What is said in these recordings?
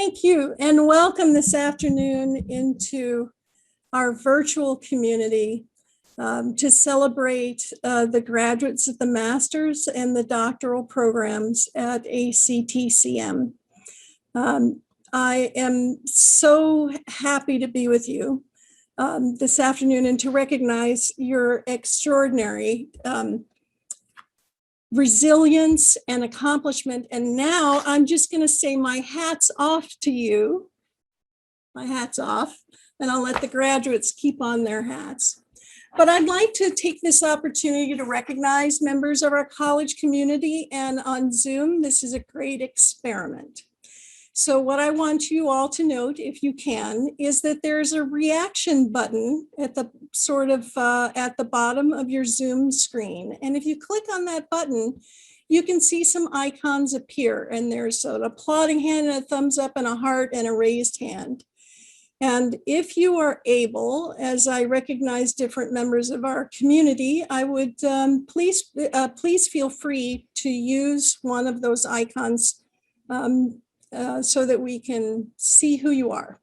Thank you and welcome this afternoon into our virtual community to celebrate the graduates of the master's and the doctoral programs at ACTCM. I am so happy to be with you this afternoon and to recognize your extraordinary resilience and accomplishment. And now I'm just going to say my hat's off to you. My hat's off, and I'll let the graduates keep on their hats. But I'd like to take this opportunity to recognize members of our college community, and on Zoom, this is a great experiment. So what I want you all to note, if you can, is that there's a reaction button at the at the bottom of your Zoom screen. And if you click on that button, you can see some icons appear, and there's an applauding hand and a thumbs up and a heart and a raised hand. And if you are able, as I recognize different members of our community, I would please feel free to use one of those icons so that we can see who you are.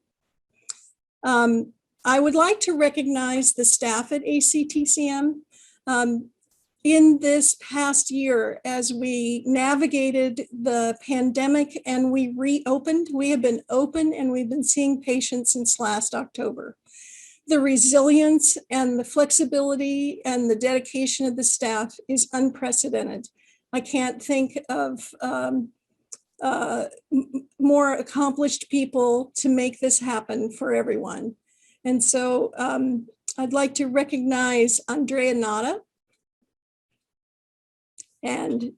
I would like to recognize the staff at ACTCM. In this past year, as we navigated the pandemic and we reopened, we have been open and we've been seeing patients since last October. The resilience and the flexibility and the dedication of the staff is unprecedented. I can't think of more accomplished people to make this happen for everyone. And so I'd like to recognize Andrea Nata and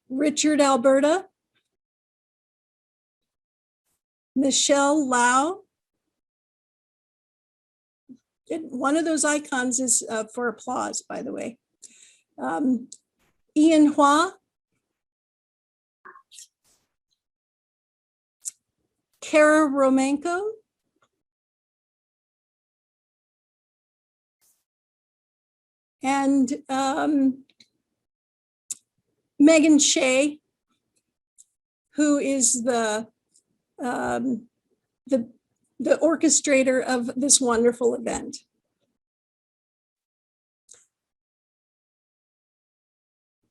Richard Alberta, Michelle Lau. One of those icons is for applause, by the way. Ian Hua, Kara Romanko, and Megan Shea, who is the orchestrator of this wonderful event.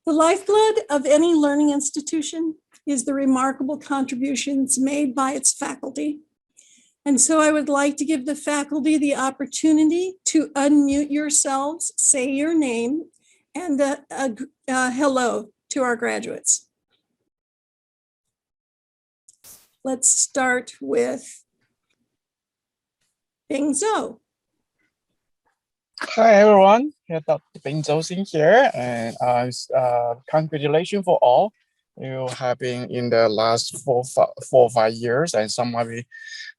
The lifeblood of any learning institution is the remarkable contributions made by its faculty. And so I would like to give the faculty the opportunity to unmute yourselves, say your name, and hello to our graduates. Let's start with Bing Zhou. Hi everyone, Dr. Bing Zhou Xin here, and congratulations for all you have been in the last 4 or 5 years, and some might be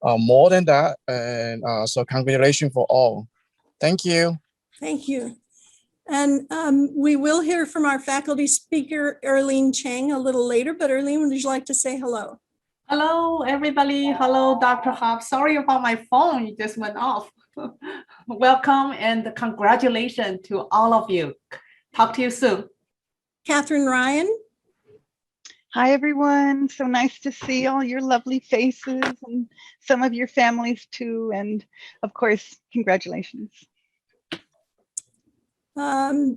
more than that, and so congratulations for all. Thank you. Thank you. And we will hear from our faculty speaker, Erlene Chang, a little later, but Erlene, would you like to say hello? Hello, everybody. Hello, Dr. Hopp. Sorry about my phone, it just went off. Welcome and congratulations to all of you. Talk to you soon. Catherine Ryan. Hi, everyone. So nice to see all your lovely faces and some of your families too. And of course, congratulations.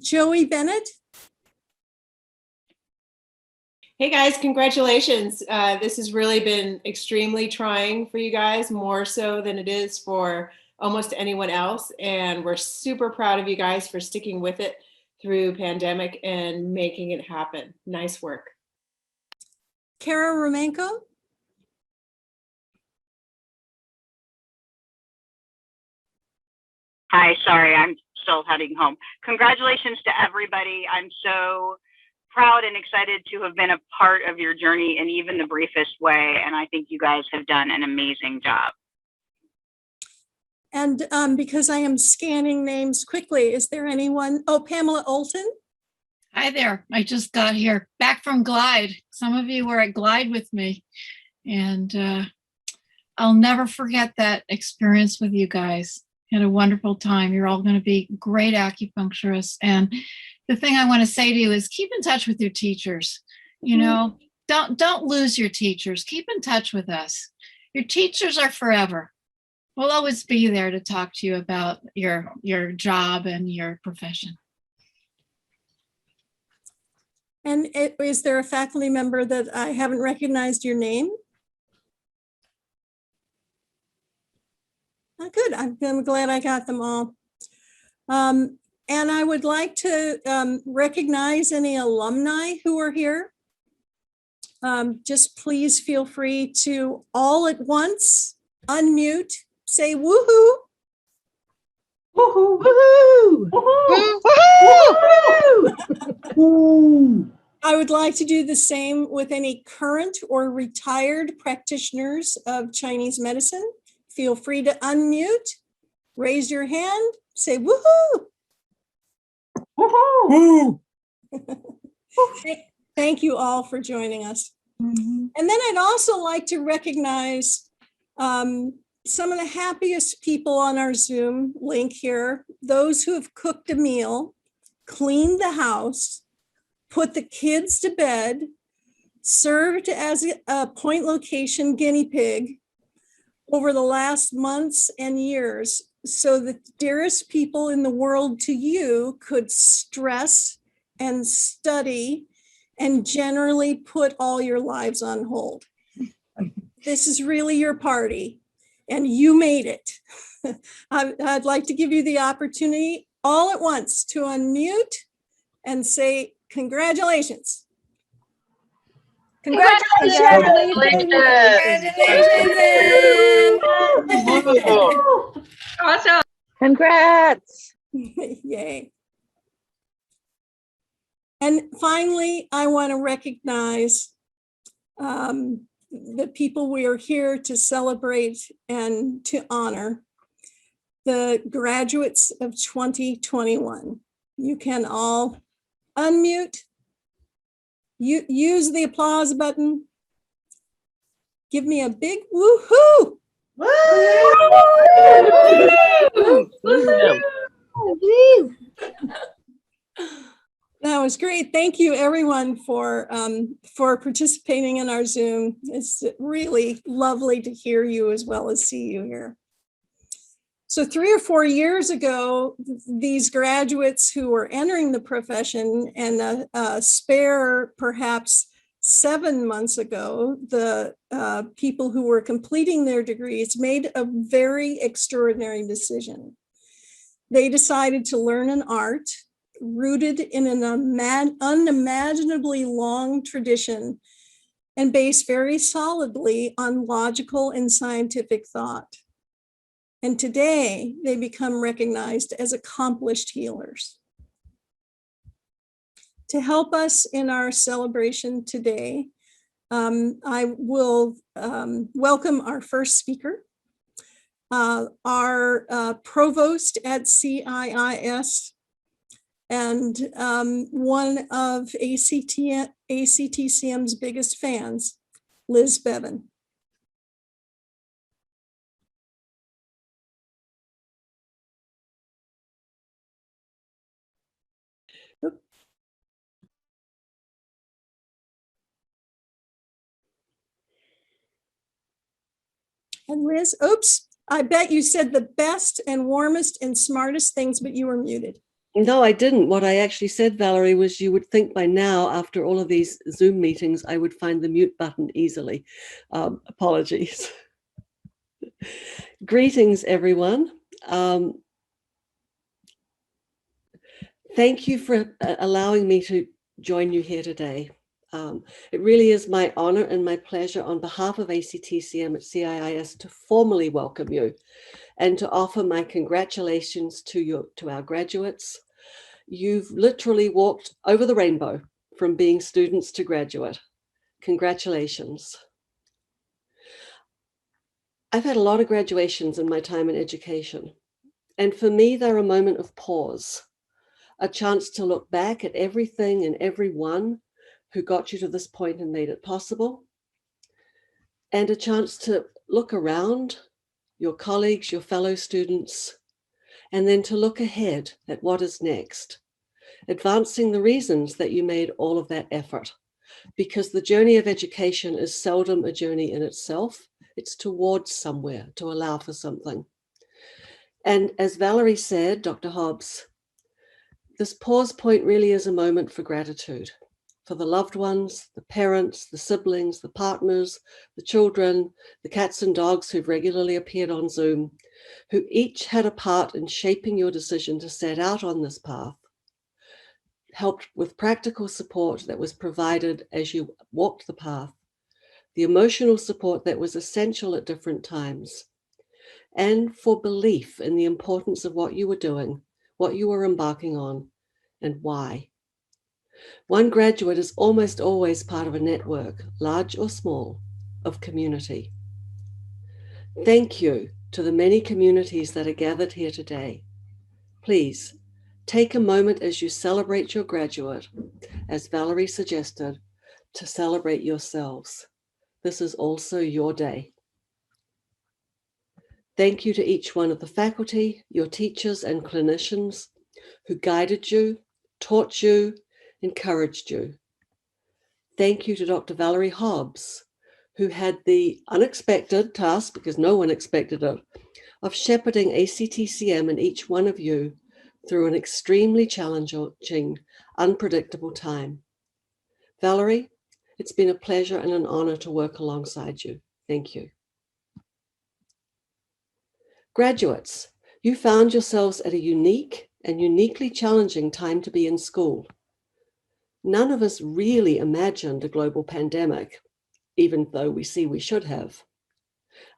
Joey Bennett. Hey guys, congratulations. This has really been extremely trying for you guys, more so than it is for almost anyone else. And we're super proud of you guys for sticking with it through pandemic and making it happen. Nice work. Kara Romanko. Hi, sorry, I'm still heading home. Congratulations to everybody. I'm so proud and excited to have been a part of your journey in even the briefest way. And I think you guys have done an amazing job. And because I am scanning names quickly, is there anyone? Oh, Pamela Olton. Hi there. I just got here back from Glide. Some of you were at Glide with me, and I'll never forget that experience with you guys. Had a wonderful time. You're all going to be great acupuncturists. And the thing I want to say to you is keep in touch with your teachers. You know, don't lose your teachers. Keep in touch with us. Your teachers are forever. We'll always be there to talk to you about your job and your profession. And is there a faculty member that I haven't recognized your name? Oh, good. I'm glad I got them all. And I would like to recognize any alumni who are here. Just please feel free to all at once unmute, say woohoo. Woohoo! Woohoo! Woohoo! I would like to do the same with any current or retired practitioners of Chinese medicine. Feel free to unmute, raise your hand, say woohoo. Woohoo! Thank you all for joining us. And then I'd also like to recognize some of the happiest people on our Zoom link here, those who have cooked a meal, cleaned the house, put the kids to bed, served as a point location guinea pig over the last months and years, so the dearest people in the world to you could stress and study and generally put all your lives on hold. This is really your party and you made it. I'd like to give you the opportunity all at once to unmute and say congratulations. Awesome. Congrats. Yay. And finally, I want to recognize the people we are here to celebrate and to honor, the graduates of 2021. You can all unmute, use the applause button, give me a big woohoo. That was great. Thank you, everyone, for participating in our Zoom. It's really lovely to hear you as well as see you here. So 3 or 4 years ago, these graduates who were entering the profession, and a spare perhaps 7 months ago, the people who were completing their degrees made a very extraordinary decision. They decided to learn an art rooted in an unimaginably long tradition and based very solidly on logical and scientific thought. And today they become recognized as accomplished healers. To help us in our celebration today, I will welcome our first speaker, our provost at CIIS, and one of ACTCM's biggest fans, Liz Bevan. And Liz, oops, I bet you said the best and warmest and smartest things, but you were muted. No, I didn't. What I actually said, Valerie, was you would think by now, after all of these Zoom meetings, I would find the mute button easily. Apologies. Greetings, everyone. Thank you for allowing me to join you here today. It really is my honor and my pleasure on behalf of ACTCM at CIIS to formally welcome you and to offer my congratulations to our graduates. You've literally walked over the rainbow from being students to graduate. Congratulations. I've had a lot of graduations in my time in education, and for me, they're a moment of pause, a chance to look back at everything and everyone who got you to this point and made it possible, and a chance to look around your colleagues, your fellow students, and then to look ahead at what is next, advancing the reasons that you made all of that effort, because the journey of education is seldom a journey in itself. It's towards somewhere, to allow for something. And as Valerie said, Dr. Hobbs, this pause point really is a moment for gratitude for the loved ones, the parents, the siblings, the partners, the children, the cats and dogs who've regularly appeared on Zoom, who each had a part in shaping your decision to set out on this path, helped with practical support that was provided as you walked the path, the emotional support that was essential at different times, and for belief in the importance of what you were doing, what you were embarking on, and why. One graduate is almost always part of a network, large or small, of community. Thank you to the many communities that are gathered here today. Please take a moment as you celebrate your graduate, as Valerie suggested, to celebrate yourselves. This is also your day. Thank you to each one of the faculty, your teachers and clinicians who guided you, taught you, encouraged you. Thank you to Dr. Valerie Hobbs, who had the unexpected task, because no one expected it, of shepherding ACTCM and each one of you through an extremely challenging, unpredictable time. Valerie, it's been a pleasure and an honor to work alongside you. Thank you. Graduates, you found yourselves at a unique and uniquely challenging time to be in school. None of us really imagined a global pandemic, even though we see we should have.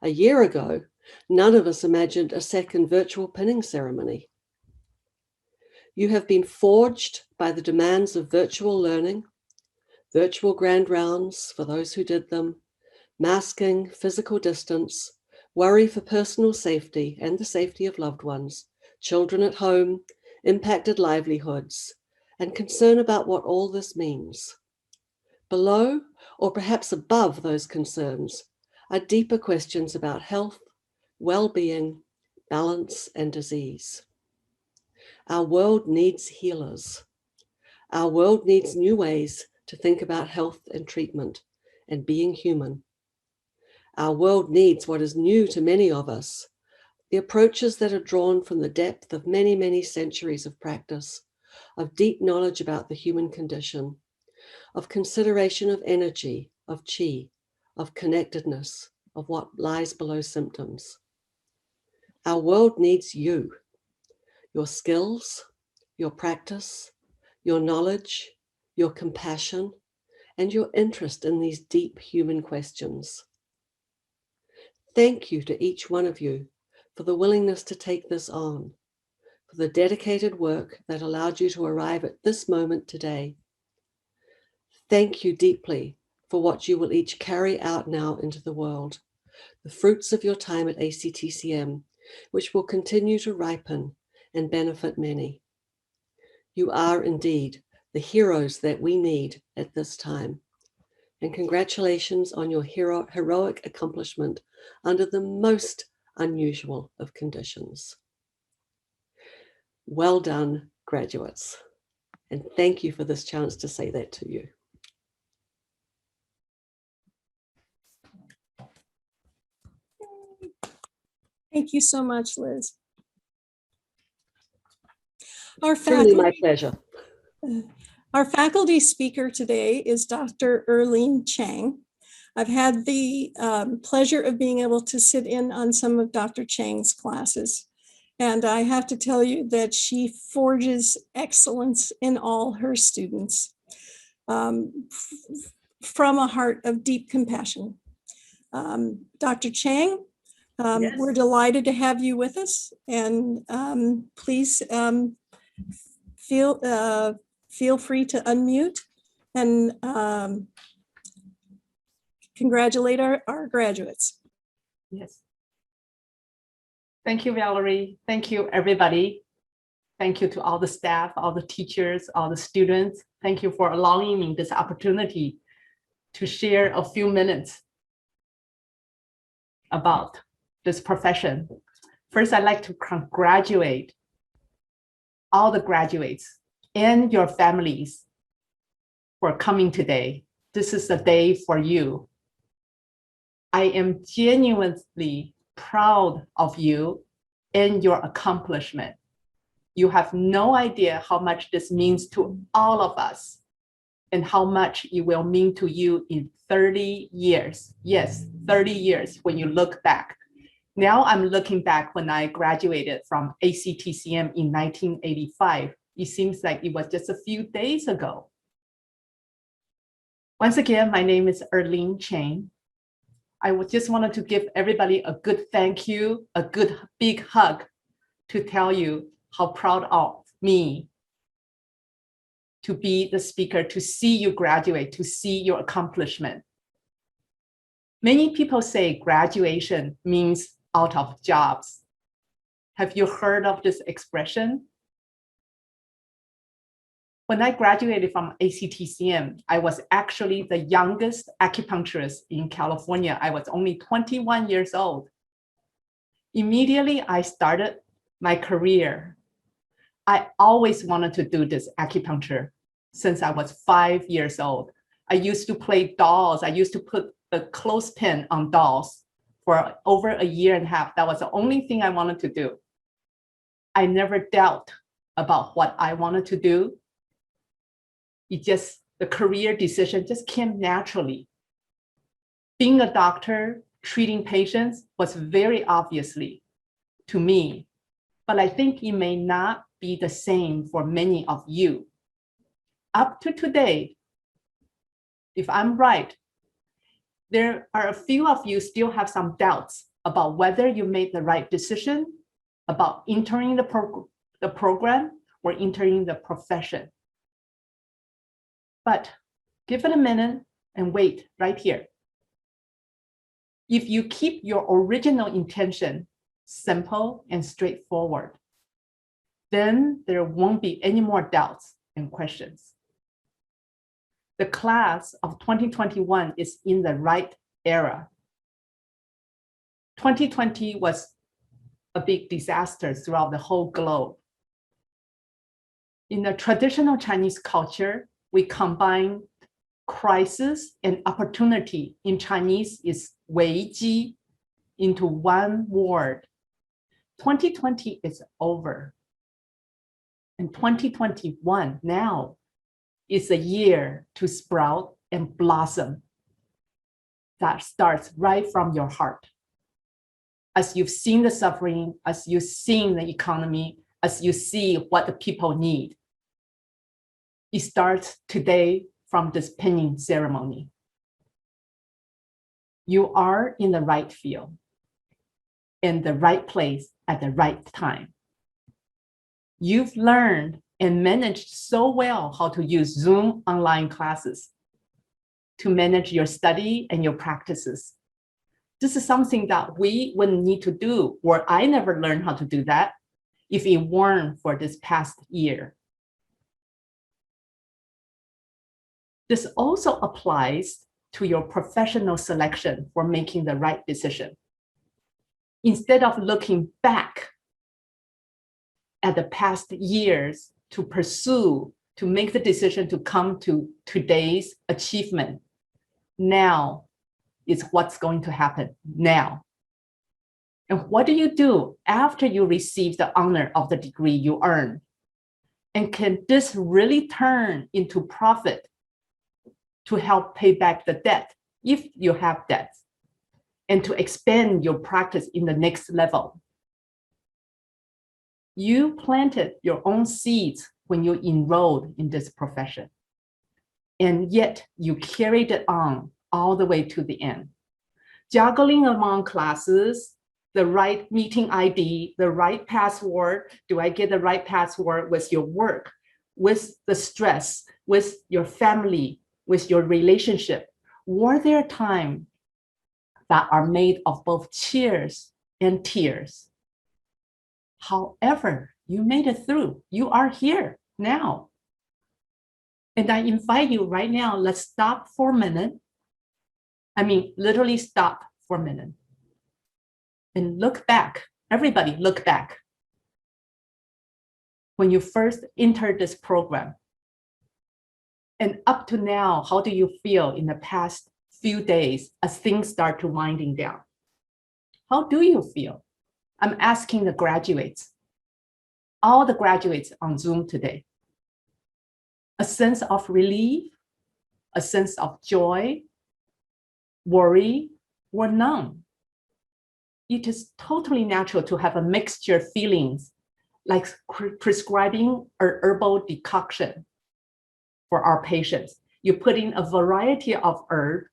A year ago, none of us imagined a second virtual pinning ceremony. You have been forged by the demands of virtual learning, virtual grand rounds for those who did them, masking, physical distance, worry for personal safety and the safety of loved ones, children at home, impacted livelihoods, and concern about what all this means. Below, or perhaps above those concerns, are deeper questions about health, well-being, balance, and disease. Our world needs healers. Our world needs new ways to think about health and treatment and being human. Our world needs what is new to many of us, the approaches that are drawn from the depth of many, many centuries of practice, of deep knowledge about the human condition, of consideration of energy, of chi, of connectedness, of what lies below symptoms. Our world needs you, your skills, your practice, your knowledge, your compassion, and your interest in these deep human questions. Thank you to each one of you for the willingness to take this on, for the dedicated work that allowed you to arrive at this moment today. Thank you deeply for what you will each carry out now into the world, the fruits of your time at ACTCM, which will continue to ripen and benefit many. You are indeed the heroes that we need at this time. And congratulations on your heroic accomplishment under the most unusual of conditions. Well done, graduates. And thank you for this chance to say that to you. Thank you so much, Liz. Our Truly my faculty, pleasure. our faculty speaker today is Dr. Erlene Chang. I've had the pleasure of being able to sit in on some of Dr. Chang's classes. And I have to tell you that she forges excellence in all her students from a heart of deep compassion. Dr. Chang, Yes. we're delighted to have you with us, and please feel free to unmute and congratulate our graduates. Yes. Thank you, Valerie. Thank you, everybody. Thank you to all the staff, all the teachers, all the students. Thank you for allowing me this opportunity to share a few minutes about this profession. First, I'd like to congratulate all the graduates and your families for coming today. This is the day for you. I am genuinely proud of you and your accomplishment. You have no idea how much this means to all of us and how much it will mean to you in 30 years. Yes, 30 years when you look back. Now I'm looking back when I graduated from ACTCM in 1985. It seems like it was just a few days ago. Once again, my name is Erlene Chang. I just wanted to give everybody a good thank you, a good big hug to tell you how proud of me to be the speaker, to see you graduate, to see your accomplishment. Many people say graduation means out of jobs. Have you heard of this expression? When I graduated from ACTCM, I was actually the youngest acupuncturist in California. I was only 21 years old. Immediately, I started my career. I always wanted to do this acupuncture since I was 5 years old. I used to play dolls. I used to put the clothespin on dolls for over a year and a half. That was the only thing I wanted to do. I never doubt about what I wanted to do. The career decision just came naturally. Being a doctor, treating patients was very obviously to me, but I think it may not be the same for many of you. Up to today, if I'm right, there are a few of you still have some doubts about whether you made the right decision about entering the program or entering the profession. But give it a minute and wait right here. If you keep your original intention simple and straightforward, then there won't be any more doubts and questions. The class of 2021 is in the right era. 2020 was a big disaster throughout the whole globe. In the traditional Chinese culture, we combine crisis and opportunity. In Chinese is 危机 into one word. 2020 is over. And 2021 now is a year to sprout and blossom. That starts right from your heart. As you've seen the suffering, as you've seen the economy, as you see what the people need. It starts today from this pinning ceremony. You are in the right field, in the right place at the right time. You've learned and managed so well how to use Zoom online classes to manage your study and your practices. This is something that we wouldn't need to do, or I never learned how to do that if it weren't for this past year. This also applies to your professional selection for making the right decision. Instead of looking back at the past years to pursue, to make the decision to come to today's achievement, now is what's going to happen now. And what do you do after you receive the honor of the degree you earn? And can this really turn into profit to help pay back the debt, if you have debt, and to expand your practice in the next level? You planted your own seeds when you enrolled in this profession, and yet you carried it on all the way to the end. Juggling among classes, the right meeting ID, the right password, do I get the right password with your work, with the stress, with your family, with your relationship? Were there times that are made of both cheers and tears? However, you made it through. You are here now. And I invite you right now, let's stop for a minute. I mean, literally stop for a minute and look back. Everybody look back. When you first entered this program, and up to now, how do you feel in the past few days as things start to winding down? How do you feel? I'm asking the graduates, all the graduates on Zoom today. A sense of relief, a sense of joy, worry, or none. It is totally natural to have a mixture of feelings, like prescribing an herbal decoction for our patients. You put in a variety of herbs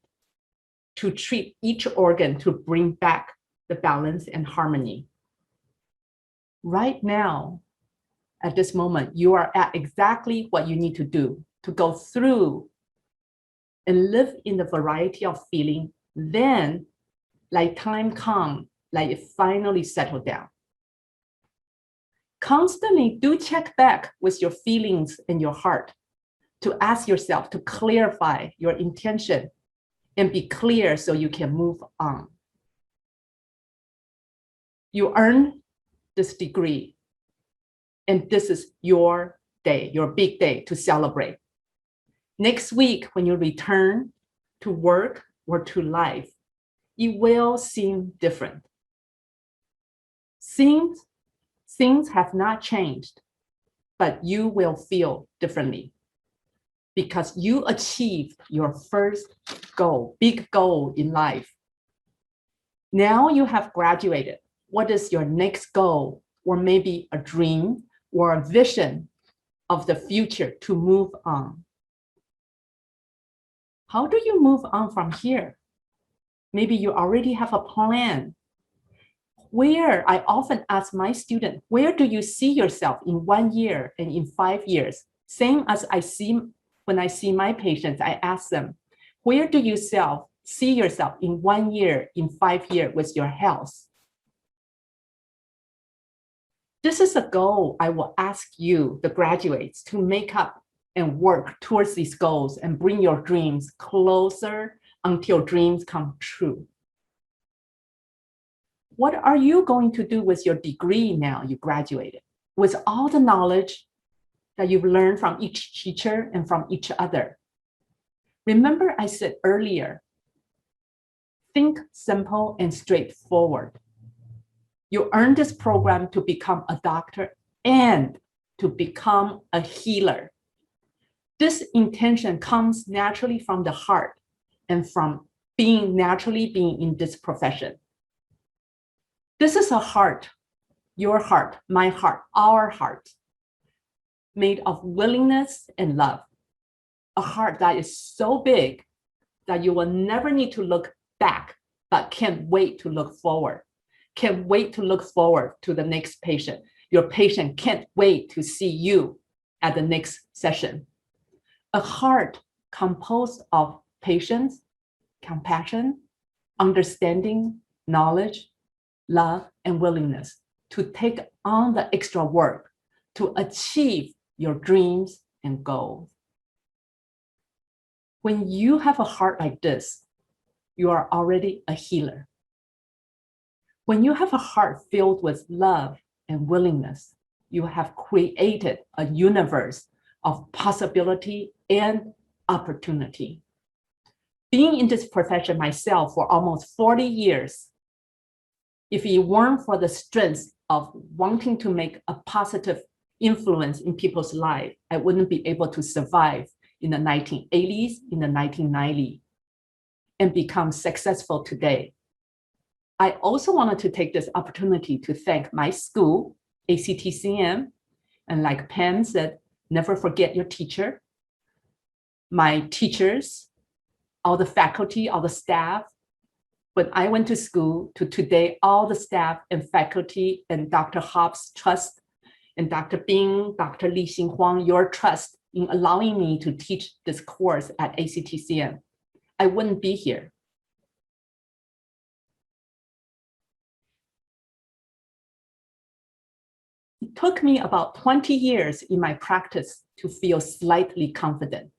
to treat each organ to bring back the balance and harmony. Right now, at this moment, you are at exactly what you need to do to go through and live in the variety of feeling. Then, like time comes, like it finally settled down. Constantly do check back with your feelings and your heart to ask yourself to clarify your intention and be clear so you can move on. You earned this degree, and this is your day, your big day to celebrate. Next week, when you return to work or to life, it will seem different. Things have not changed, but you will feel differently because you achieved your first goal, big goal in life. Now you have graduated. What is your next goal, or maybe a dream or a vision of the future to move on? How do you move on from here? Maybe you already have a plan. Where, I often ask my students, where do you see yourself in 1 year and in 5 years? Same as when I see my patients, I ask them, where do you see yourself in 1 year, in 5 years with your health? This is a goal I will ask you, the graduates, to make up and work towards these goals and bring your dreams closer until dreams come true. What are you going to do with your degree now you graduated? With all the knowledge that you've learned from each teacher and from each other. Remember I said earlier, think simple and straightforward. You earned this program to become a doctor and to become a healer. This intention comes naturally from the heart and from naturally being in this profession. This is a heart, your heart, my heart, our heart, made of willingness and love. A heart that is so big that you will never need to look back, but can't wait to look forward. Can't wait to look forward to the next patient. Your patient can't wait to see you at the next session. A heart composed of patience, compassion, understanding, knowledge, love, and willingness to take on the extra work to achieve your dreams and goals. When you have a heart like this, you are already a healer. When you have a heart filled with love and willingness, you have created a universe of possibility and opportunity. Being in this profession myself for almost 40 years, if it weren't for the strength of wanting to make a positive influence in people's lives, I wouldn't be able to survive in the 1980s, in the 1990s, and become successful today. I also wanted to take this opportunity to thank my school, ACTCM, and like Pam said, never forget your teacher, my teachers, all the faculty, all the staff. When I went to school, to today, all the staff and faculty and Dr. Hobbs' trust, and Dr. Bing, Dr. Li Xinhuang, your trust in allowing me to teach this course at ACTCM. I wouldn't be here. It took me about 20 years in my practice to feel slightly confident,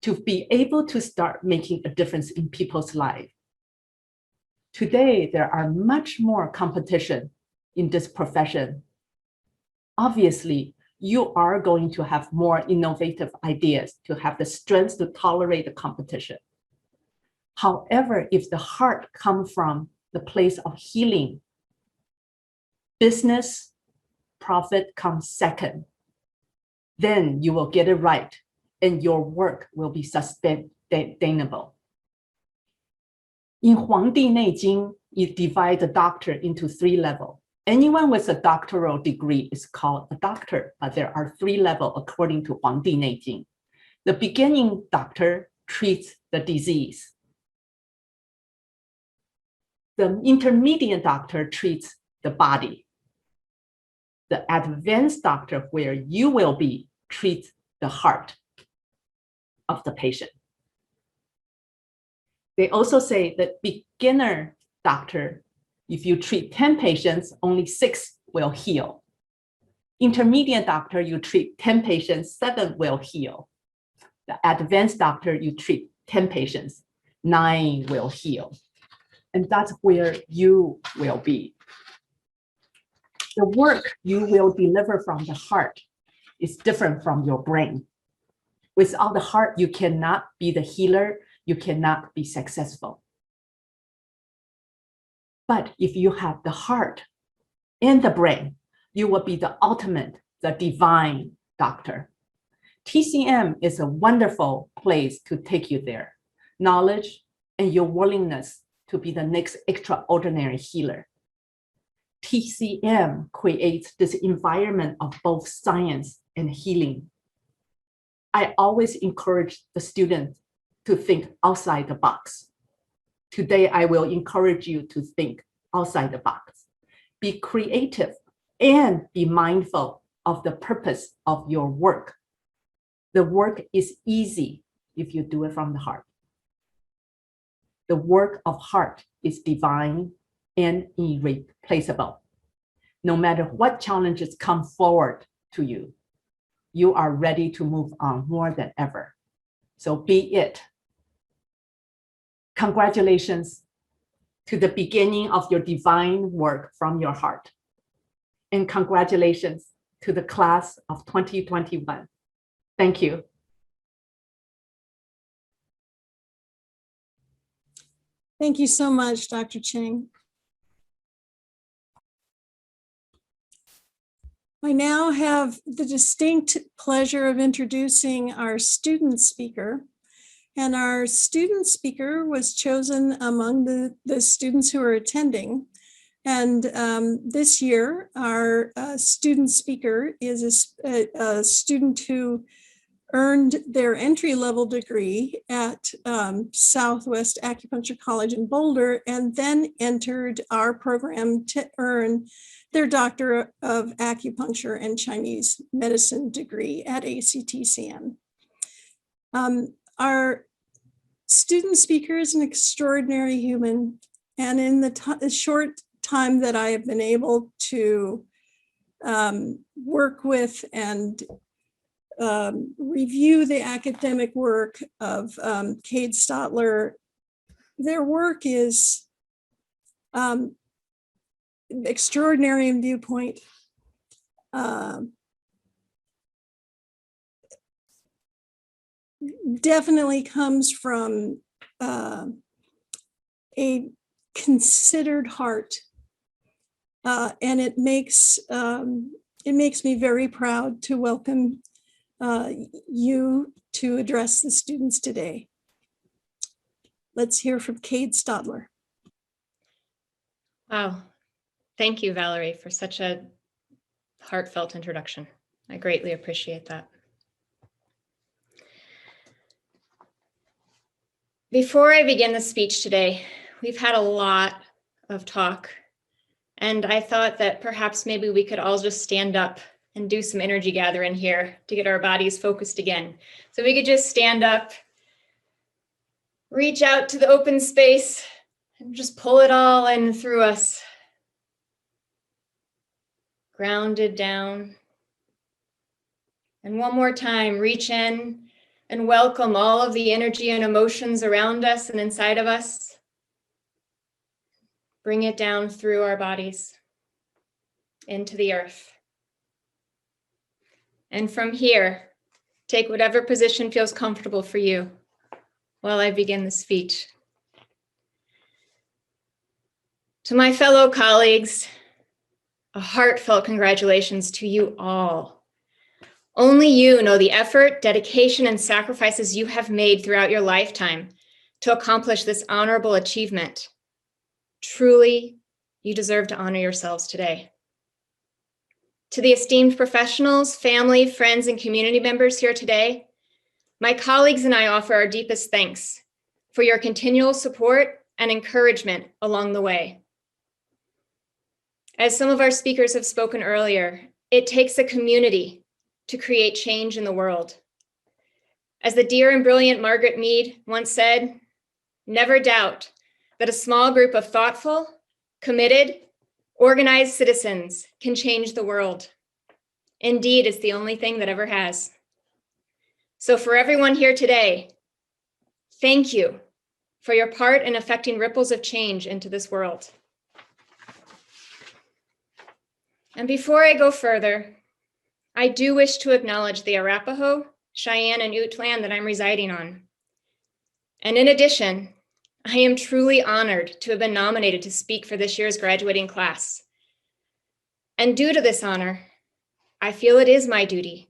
to be able to start making a difference in people's lives. Today, there are much more competition in this profession. Obviously, you are going to have more innovative ideas to have the strength to tolerate the competition. However, if the heart comes from the place of healing, business, profit comes second. Then you will get it right and your work will be sustainable. In Huangdi Neijing, it divides the doctor into 3 levels. Anyone with a doctoral degree is called a doctor, but there are 3 levels according to Huangdi Neijing. The beginning doctor treats the disease. The intermediate doctor treats the body. The advanced doctor, where you will be, treats the heart of the patient. They also say that beginner doctor, if you treat 10 patients, only 6 will heal. Intermediate doctor, you treat 10 patients, 7 will heal. The advanced doctor, you treat 10 patients, 9 will heal. And that's where you will be. The work you will deliver from the heart is different from your brain. Without the heart, you cannot be the healer, you cannot be successful. But if you have the heart and the brain, you will be the ultimate, the divine doctor. TCM is a wonderful place to take you there. Knowledge and your willingness to be the next extraordinary healer. TCM creates this environment of both science and healing. I always encourage the students to think outside the box. Today, I will encourage you to think outside the box. Be creative and be mindful of the purpose of your work. The work is easy if you do it from the heart. The work of heart is divine and irreplaceable. No matter what challenges come forward to you, you are ready to move on more than ever. So be it. Congratulations to the beginning of your divine work from your heart. And congratulations to the class of 2021. Thank you. Thank you so much, Dr. Cheng. I now have the distinct pleasure of introducing our student speaker. And our student speaker was chosen among the students who are attending. And this year, our student speaker is a student who earned their entry-level degree at Southwest Acupuncture College in Boulder, and then entered our program to earn their Doctor of Acupuncture and Chinese Medicine degree at ACTCM. Our student speaker is an extraordinary human, and in the short time that I have been able to work with and review the academic work of Cade Stotler, their work is extraordinary in viewpoint. Definitely comes from a considered heart, and it makes me very proud to welcome you to address the students today. Let's hear from Cade Stotler. Wow. Thank you, Valerie, for such a heartfelt introduction. I greatly appreciate that. Before I begin the speech today, we've had a lot of talk, and I thought that perhaps maybe we could all just stand up and do some energy gathering here to get our bodies focused again. So we could just stand up, reach out to the open space, and just pull it all in through us. Grounded down. And one more time, reach in and welcome all of the energy and emotions around us and inside of us. Bring it down through our bodies into the earth. And from here, take whatever position feels comfortable for you while I begin the speech. To my fellow colleagues, a heartfelt congratulations to you all. Only you know the effort, dedication, and sacrifices you have made throughout your lifetime to accomplish this honorable achievement. Truly, you deserve to honor yourselves today. To the esteemed professionals, family, friends, and community members here today, my colleagues and I offer our deepest thanks for your continual support and encouragement along the way. As some of our speakers have spoken earlier, it takes a community to create change in the world. As the dear and brilliant Margaret Mead once said, never doubt that a small group of thoughtful, committed, organized citizens can change the world. Indeed, it's the only thing that ever has. So for everyone here today, thank you for your part in affecting ripples of change into this world. And before I go further, I do wish to acknowledge the Arapaho, Cheyenne, and Ute land that I'm residing on. And in addition, I am truly honored to have been nominated to speak for this year's graduating class. And due to this honor, I feel it is my duty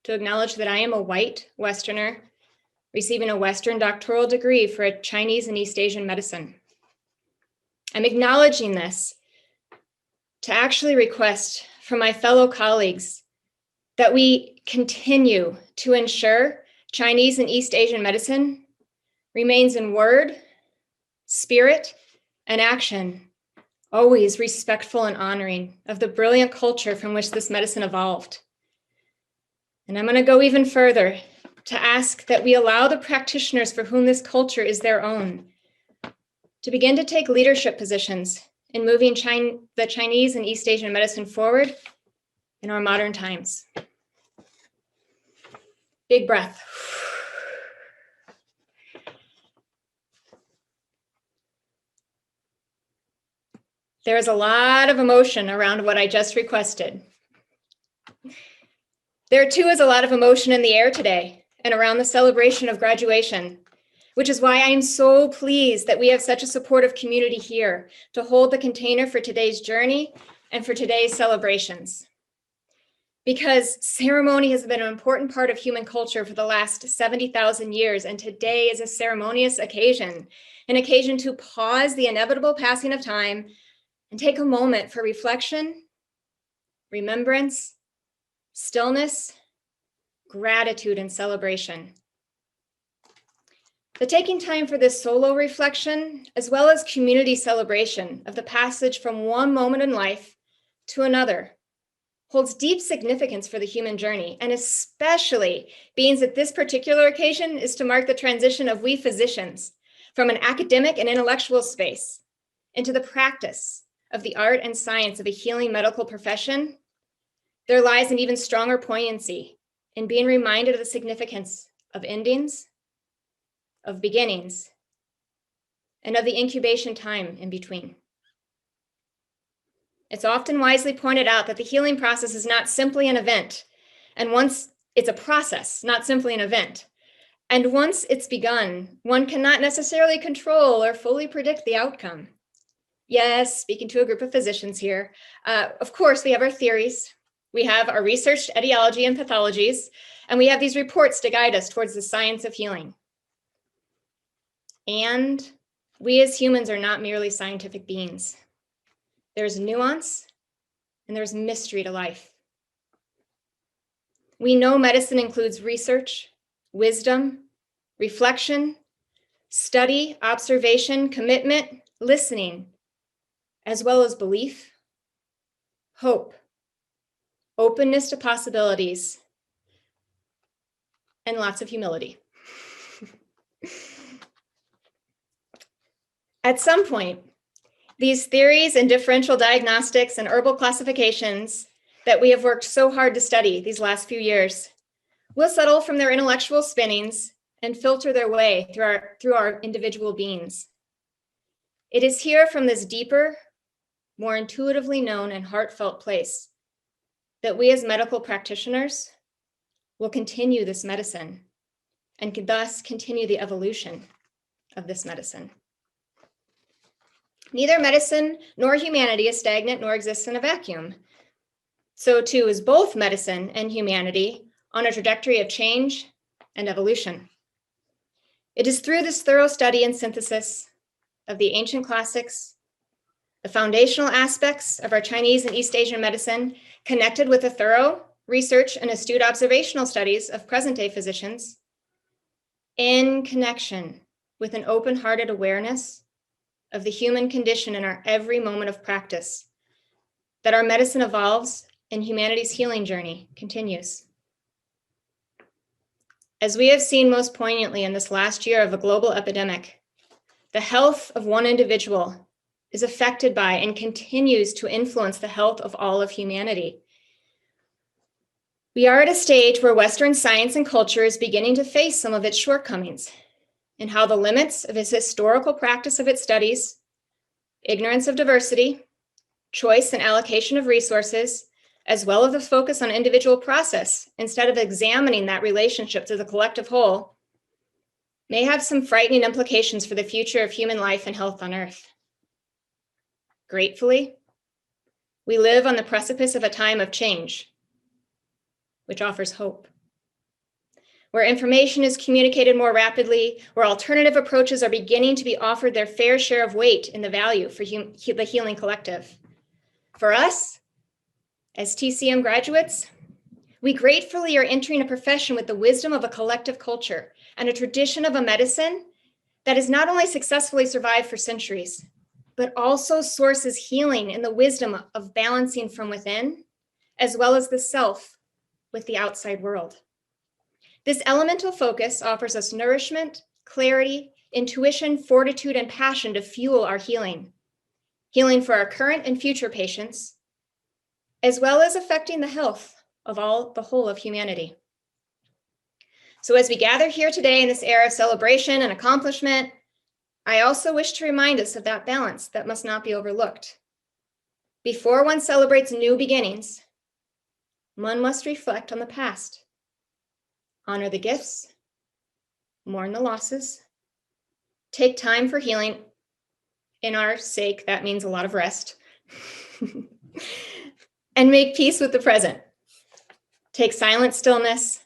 to acknowledge that I am a white Westerner receiving a Western doctoral degree for a Chinese and East Asian medicine. I'm acknowledging this to actually request from my fellow colleagues that we continue to ensure Chinese and East Asian medicine remains in word, spirit, and action, always respectful and honoring of the brilliant culture from which this medicine evolved. And I'm going to go even further to ask that we allow the practitioners for whom this culture is their own to begin to take leadership positions in moving the Chinese and East Asian medicine forward in our modern times. Big breath. There's a lot of emotion around what I just requested. There too is a lot of emotion in the air today and around the celebration of graduation, which is why I am so pleased that we have such a supportive community here to hold the container for today's journey and for today's celebrations. Because ceremony has been an important part of human culture for the last 70,000 years, and today is a ceremonious occasion, an occasion to pause the inevitable passing of time and take a moment for reflection, remembrance, stillness, gratitude, and celebration. The taking time for this solo reflection, as well as community celebration of the passage from one moment in life to another, holds deep significance for the human journey, and especially being that this particular occasion is to mark the transition of we physicians from an academic and intellectual space into the practice of the art and science of a healing medical profession. There lies an even stronger poignancy in being reminded of the significance of endings, of beginnings, and of the incubation time in between. It's often wisely pointed out that the healing process is not simply an event, and once it's a process, not simply an event. And once it's begun, one cannot necessarily control or fully predict the outcome. Yes, speaking to a group of physicians here, of course, we have our theories, we have our researched etiology and pathologies, and we have these reports to guide us towards the science of healing. And we as humans are not merely scientific beings. There's nuance and there's mystery to life. We know medicine includes research, wisdom, reflection, study, observation, commitment, listening, as well as belief, hope, openness to possibilities, and lots of humility. At some point, these theories and differential diagnostics and herbal classifications that we have worked so hard to study these last few years will settle from their intellectual spinnings and filter their way through our individual beings. It is here from this deeper, more intuitively known and heartfelt place that we as medical practitioners will continue this medicine and can thus continue the evolution of this medicine. Neither medicine nor humanity is stagnant nor exists in a vacuum. So too is both medicine and humanity on a trajectory of change and evolution. It is through this thorough study and synthesis of the ancient classics, the foundational aspects of our Chinese and East Asian medicine, connected with the thorough research and astute observational studies of present-day physicians, in connection with an open-hearted awareness of the human condition in our every moment of practice, that our medicine evolves and humanity's healing journey continues. As we have seen most poignantly in this last year of a global epidemic, the health of one individual is affected by and continues to influence the health of all of humanity. We are at a stage where Western science and culture is beginning to face some of its shortcomings, and how the limits of its historical practice of its studies, ignorance of diversity, choice and allocation of resources, as well as the focus on individual process instead of examining that relationship to the collective whole, may have some frightening implications for the future of human life and health on Earth. Gratefully, we live on the precipice of a time of change, which offers hope, where information is communicated more rapidly, where alternative approaches are beginning to be offered their fair share of weight in the value for the healing collective. For us, as TCM graduates, we gratefully are entering a profession with the wisdom of a collective culture and a tradition of a medicine that has not only successfully survived for centuries, but also sources healing in the wisdom of balancing from within, as well as the self with the outside world. This elemental focus offers us nourishment, clarity, intuition, fortitude, and passion to fuel our healing. Healing for our current and future patients, as well as affecting the health of the whole of humanity. So as we gather here today in this era of celebration and accomplishment, I also wish to remind us of that balance that must not be overlooked. Before one celebrates new beginnings, one must reflect on the past, honor the gifts, mourn the losses, take time for healing. In our sake, that means a lot of rest. And make peace with the present. Take silent stillness,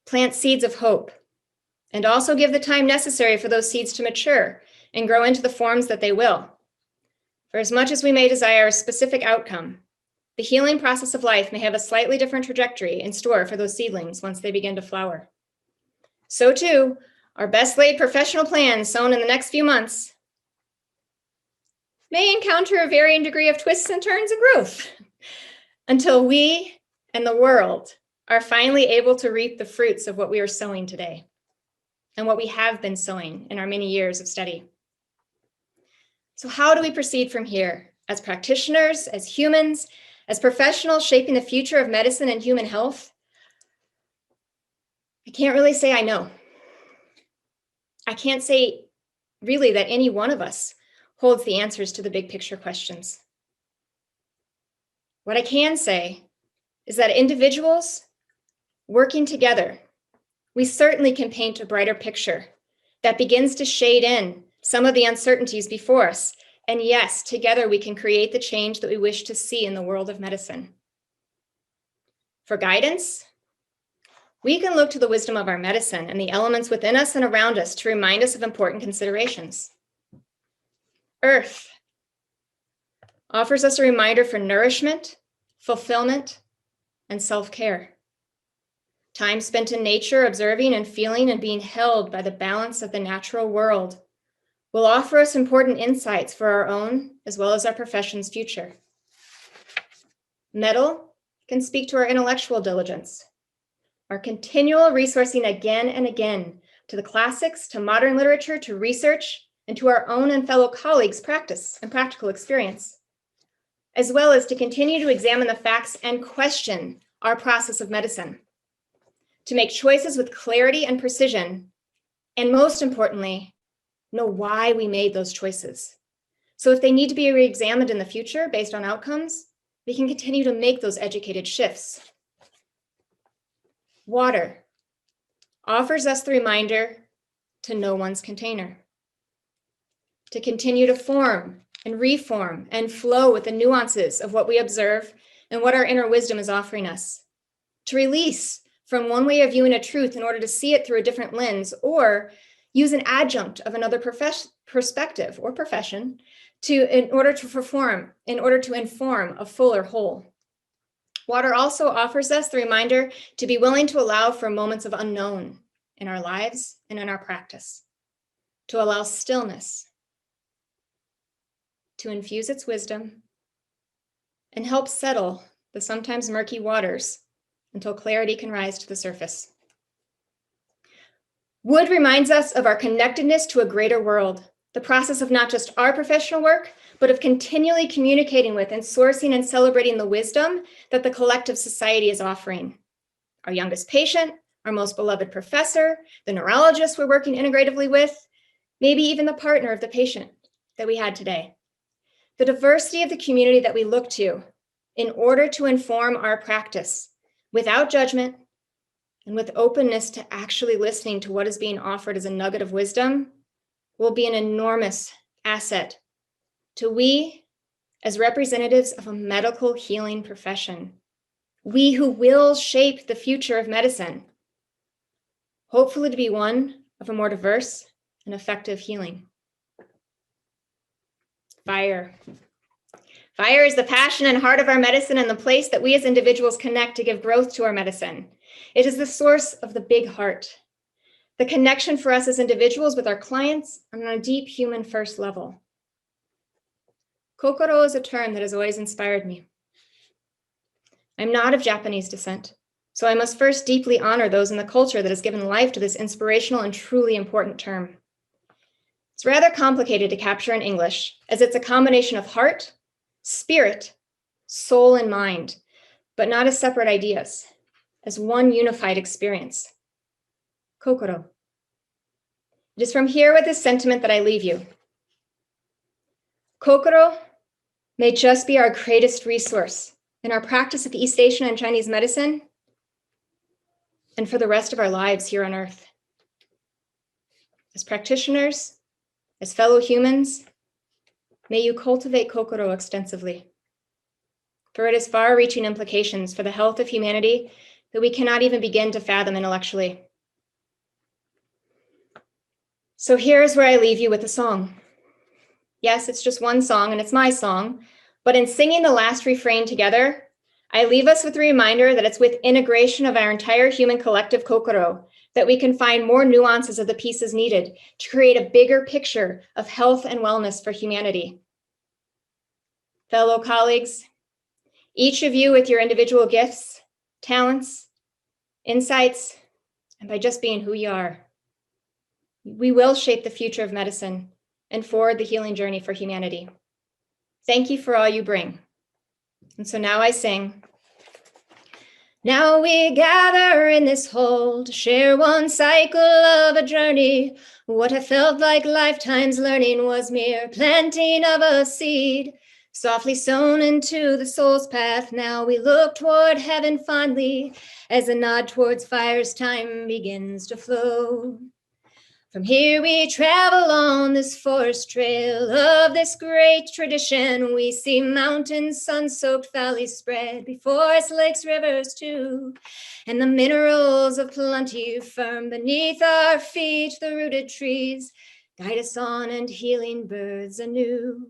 plant seeds of hope, and also give the time necessary for those seeds to mature and grow into the forms that they will. For as much as we may desire a specific outcome, the healing process of life may have a slightly different trajectory in store for those seedlings once they begin to flower. So too, our best laid professional plans sown in the next few months may encounter a varying degree of twists and turns and growth until we and the world are finally able to reap the fruits of what we are sowing today and what we have been sowing in our many years of study. So how do we proceed from here as practitioners, as humans, as professionals shaping the future of medicine and human health? I can't really say I know. I can't say really that any one of us holds the answers to the big picture questions. What I can say is that individuals working together, we certainly can paint a brighter picture that begins to shade in some of the uncertainties before us. And yes, together we can create the change that we wish to see in the world of medicine. For guidance, we can look to the wisdom of our medicine and the elements within us and around us to remind us of important considerations. Earth offers us a reminder for nourishment, fulfillment, and self-care. Time spent in nature, observing and feeling and being held by the balance of the natural world will offer us important insights for our own as well as our profession's future. Metal can speak to our intellectual diligence, our continual resourcing again and again to the classics, to modern literature, to research, and to our own and fellow colleagues' practice and practical experience, as well as to continue to examine the facts and question our process of medicine, to make choices with clarity and precision, and most importantly, know why we made those choices. So if they need to be re-examined in the future based on outcomes, we can continue to make those educated shifts. Water offers us the reminder to know one's container, to continue to form and reform and flow with the nuances of what we observe and what our inner wisdom is offering us, to release from one way of viewing a truth in order to see it through a different lens, or use an adjunct of another perspective or profession in order to inform a fuller whole. Water also offers us the reminder to be willing to allow for moments of unknown in our lives and in our practice, to allow stillness, to infuse its wisdom, and help settle the sometimes murky waters until clarity can rise to the surface. Wood reminds us of our connectedness to a greater world, the process of not just our professional work, but of continually communicating with and sourcing and celebrating the wisdom that the collective society is offering. Our youngest patient, our most beloved professor, the neurologist we're working integratively with, maybe even the partner of the patient that we had today. The diversity of the community that we look to in order to inform our practice without judgment and with openness to actually listening to what is being offered as a nugget of wisdom will be an enormous asset to we as representatives of a medical healing profession, we who will shape the future of medicine, hopefully to be one of a more diverse and effective healing. Fire. Fire is the passion and heart of our medicine and the place that we as individuals connect to give growth to our medicine. It is the source of the big heart, the connection for us as individuals with our clients on a deep human first level. Kokoro is a term that has always inspired me. I'm not of Japanese descent, so I must first deeply honor those in the culture that has given life to this inspirational and truly important term. It's rather complicated to capture in English, as it's a combination of heart, spirit, soul, and mind, but not as separate ideas, as one unified experience. Kokoro. It is from here with this sentiment that I leave you. Kokoro may just be our greatest resource in our practice of East Asian and Chinese medicine, and for the rest of our lives here on Earth. As practitioners, as fellow humans, may you cultivate Kokoro extensively, for it has far-reaching implications for the health of humanity that we cannot even begin to fathom intellectually. So here's where I leave you with a song. Yes, it's just one song and it's my song, but in singing the last refrain together, I leave us with a reminder that it's with integration of our entire human collective Kokoro that we can find more nuances of the pieces needed to create a bigger picture of health and wellness for humanity. Fellow colleagues, each of you with your individual gifts, talents, insights, and by just being who you are, we will shape the future of medicine and forward the healing journey for humanity. Thank you for all you bring. And so now I sing. Now we gather in this hall to share one cycle of a journey. What I felt like lifetimes learning was mere planting of a seed, softly sown into the soul's path. Now we look toward heaven fondly as a nod towards fire's time begins to flow. From here we travel on this forest trail of this great tradition. We see mountains, sun-soaked valleys spread before us, lakes, rivers too, and the minerals of plenty firm beneath our feet. The rooted trees guide us on, and healing birds anew.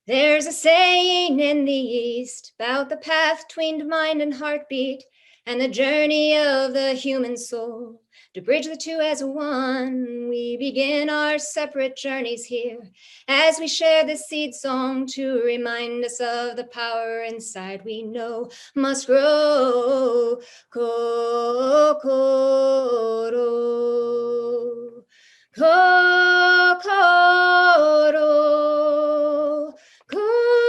There's a saying in the East about the path tweened mind and heartbeat, and the journey of the human soul. To bridge the two as one, we begin our separate journeys here as we share this seed song to remind us of the power inside we know must grow. Kokoro, kokoro, kokoro.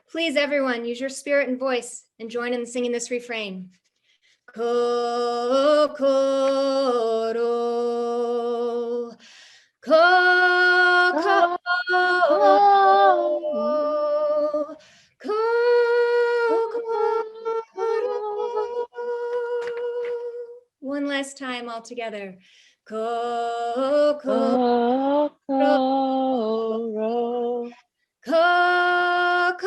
Please, everyone, use your spirit and voice and join in singing this refrain. Kokoro, kokoro, kokoro. One last time. them all together. Kokoro. Kokoro. Kokoro.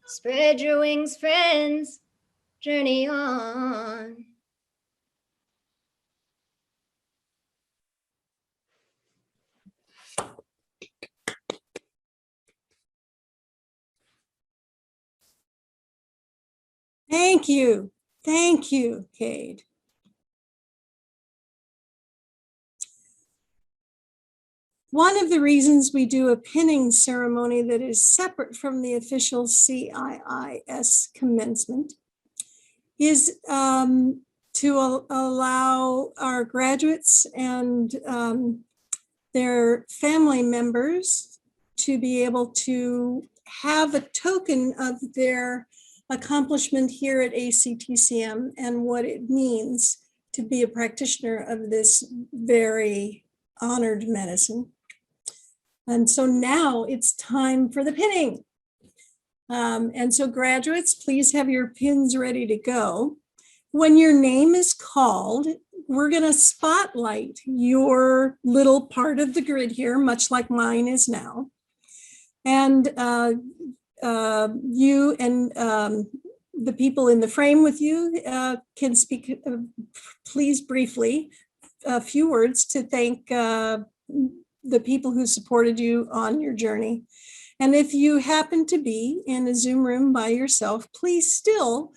Spread your wings, friends. Journey on. Thank you. Thank you, Cade. One of the reasons we do a pinning ceremony that is separate from the official CIIS commencement is to allow our graduates and their family members to be able to have a token of their accomplishment here at ACTCM and what it means to be a practitioner of this very honored medicine. And so now it's time for the pinning. And so graduates, please have your pins ready to go. When your name is called, we're going to spotlight your little part of the grid here, much like mine is now. And you and the people in the frame with you can speak, please briefly, a few words to thank the people who supported you on your journey. And if you happen to be in a Zoom room by yourself, please still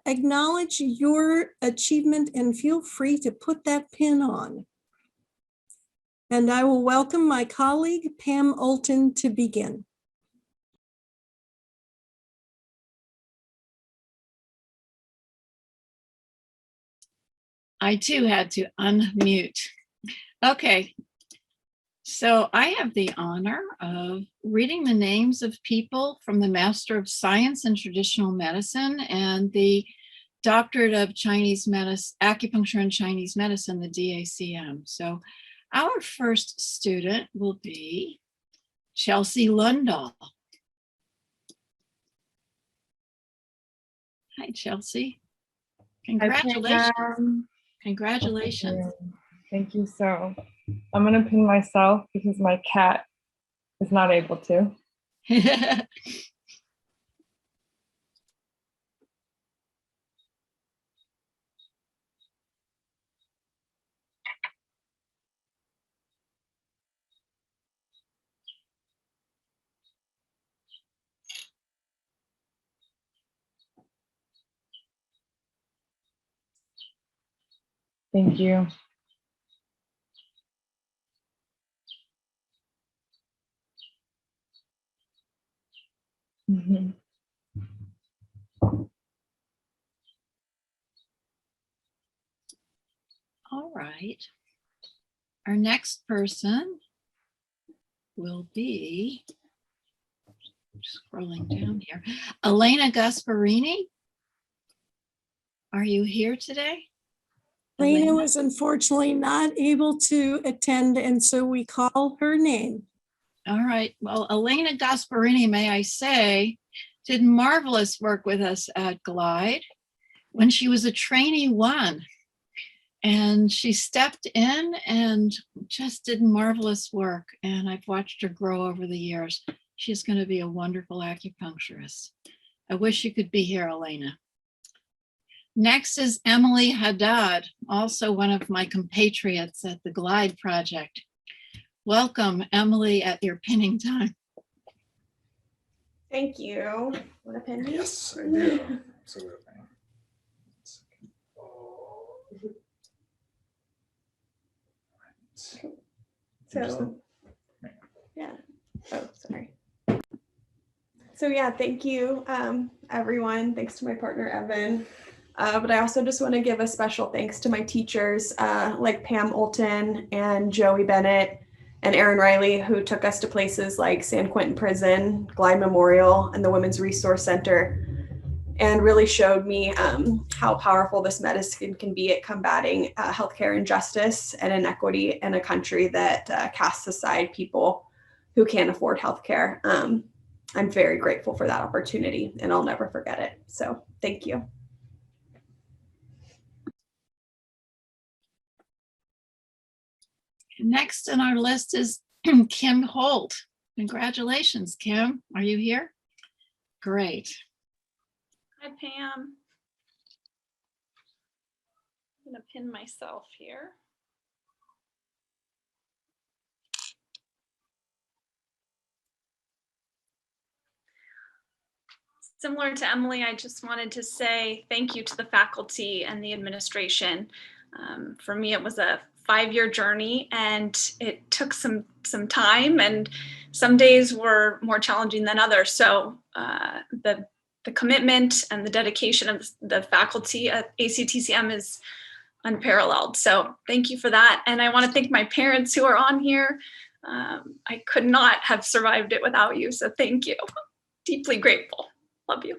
acknowledge your achievement and feel free to put that pin on. And I will welcome my colleague, Pam Olton, to begin. I too had to unmute. Okay, so I have the honor of reading the names of people from the Master of Science in Traditional Medicine and the Doctorate of Chinese Medicine, Acupuncture and Chinese Medicine, the DACM. So our first student will be Chelsea Lundahl. Hi, Chelsea. Congratulations. Congratulations. Thank you. So I'm going to pin myself because my cat is not able to. Thank you. Mm-hmm. All right. Our next person will be, scrolling down here, Elena Gasparini. Are you here today? Elena was unfortunately not able to attend, and so we call her name. All right. Well, Elena Gasparini, may I say, did marvelous work with us at Glide when she was a trainee one. And she stepped in and just did marvelous work. And I've watched her grow over the years. She's going to be a wonderful acupuncturist. I wish you could be here, Elena. Next is Emily Haddad, also one of my compatriots at the Glide Project. Welcome, Emily, at your pinning time. Thank you. Want to pin me? Yes, I do. Absolutely. So, yeah. Oh, sorry. So yeah, thank you, everyone. Thanks to my partner, Evan. But I also just want to give a special thanks to my teachers like Pam Olton and Joey Bennett and Erin Riley, who took us to places like San Quentin Prison, Glide Memorial, and the Women's Resource Center, and really showed me how powerful this medicine can be at combating healthcare injustice and inequity in a country that casts aside people who can't afford healthcare. I'm very grateful for that opportunity, and I'll never forget it. So thank you. Next on our list is Kim Holt. Congratulations, Kim. Are you here? Great. Hi, Pam. I'm going to pin myself here. Similar to Emily, I just wanted to say thank you to the faculty and the administration. For me, it was a 5-year journey, and it took some time, and some days were more challenging than others. So the commitment and the dedication of the faculty at ACTCM is unparalleled. So thank you for that. And I want to thank my parents who are on here. I could not have survived it without you. So thank you. Deeply grateful. Love you.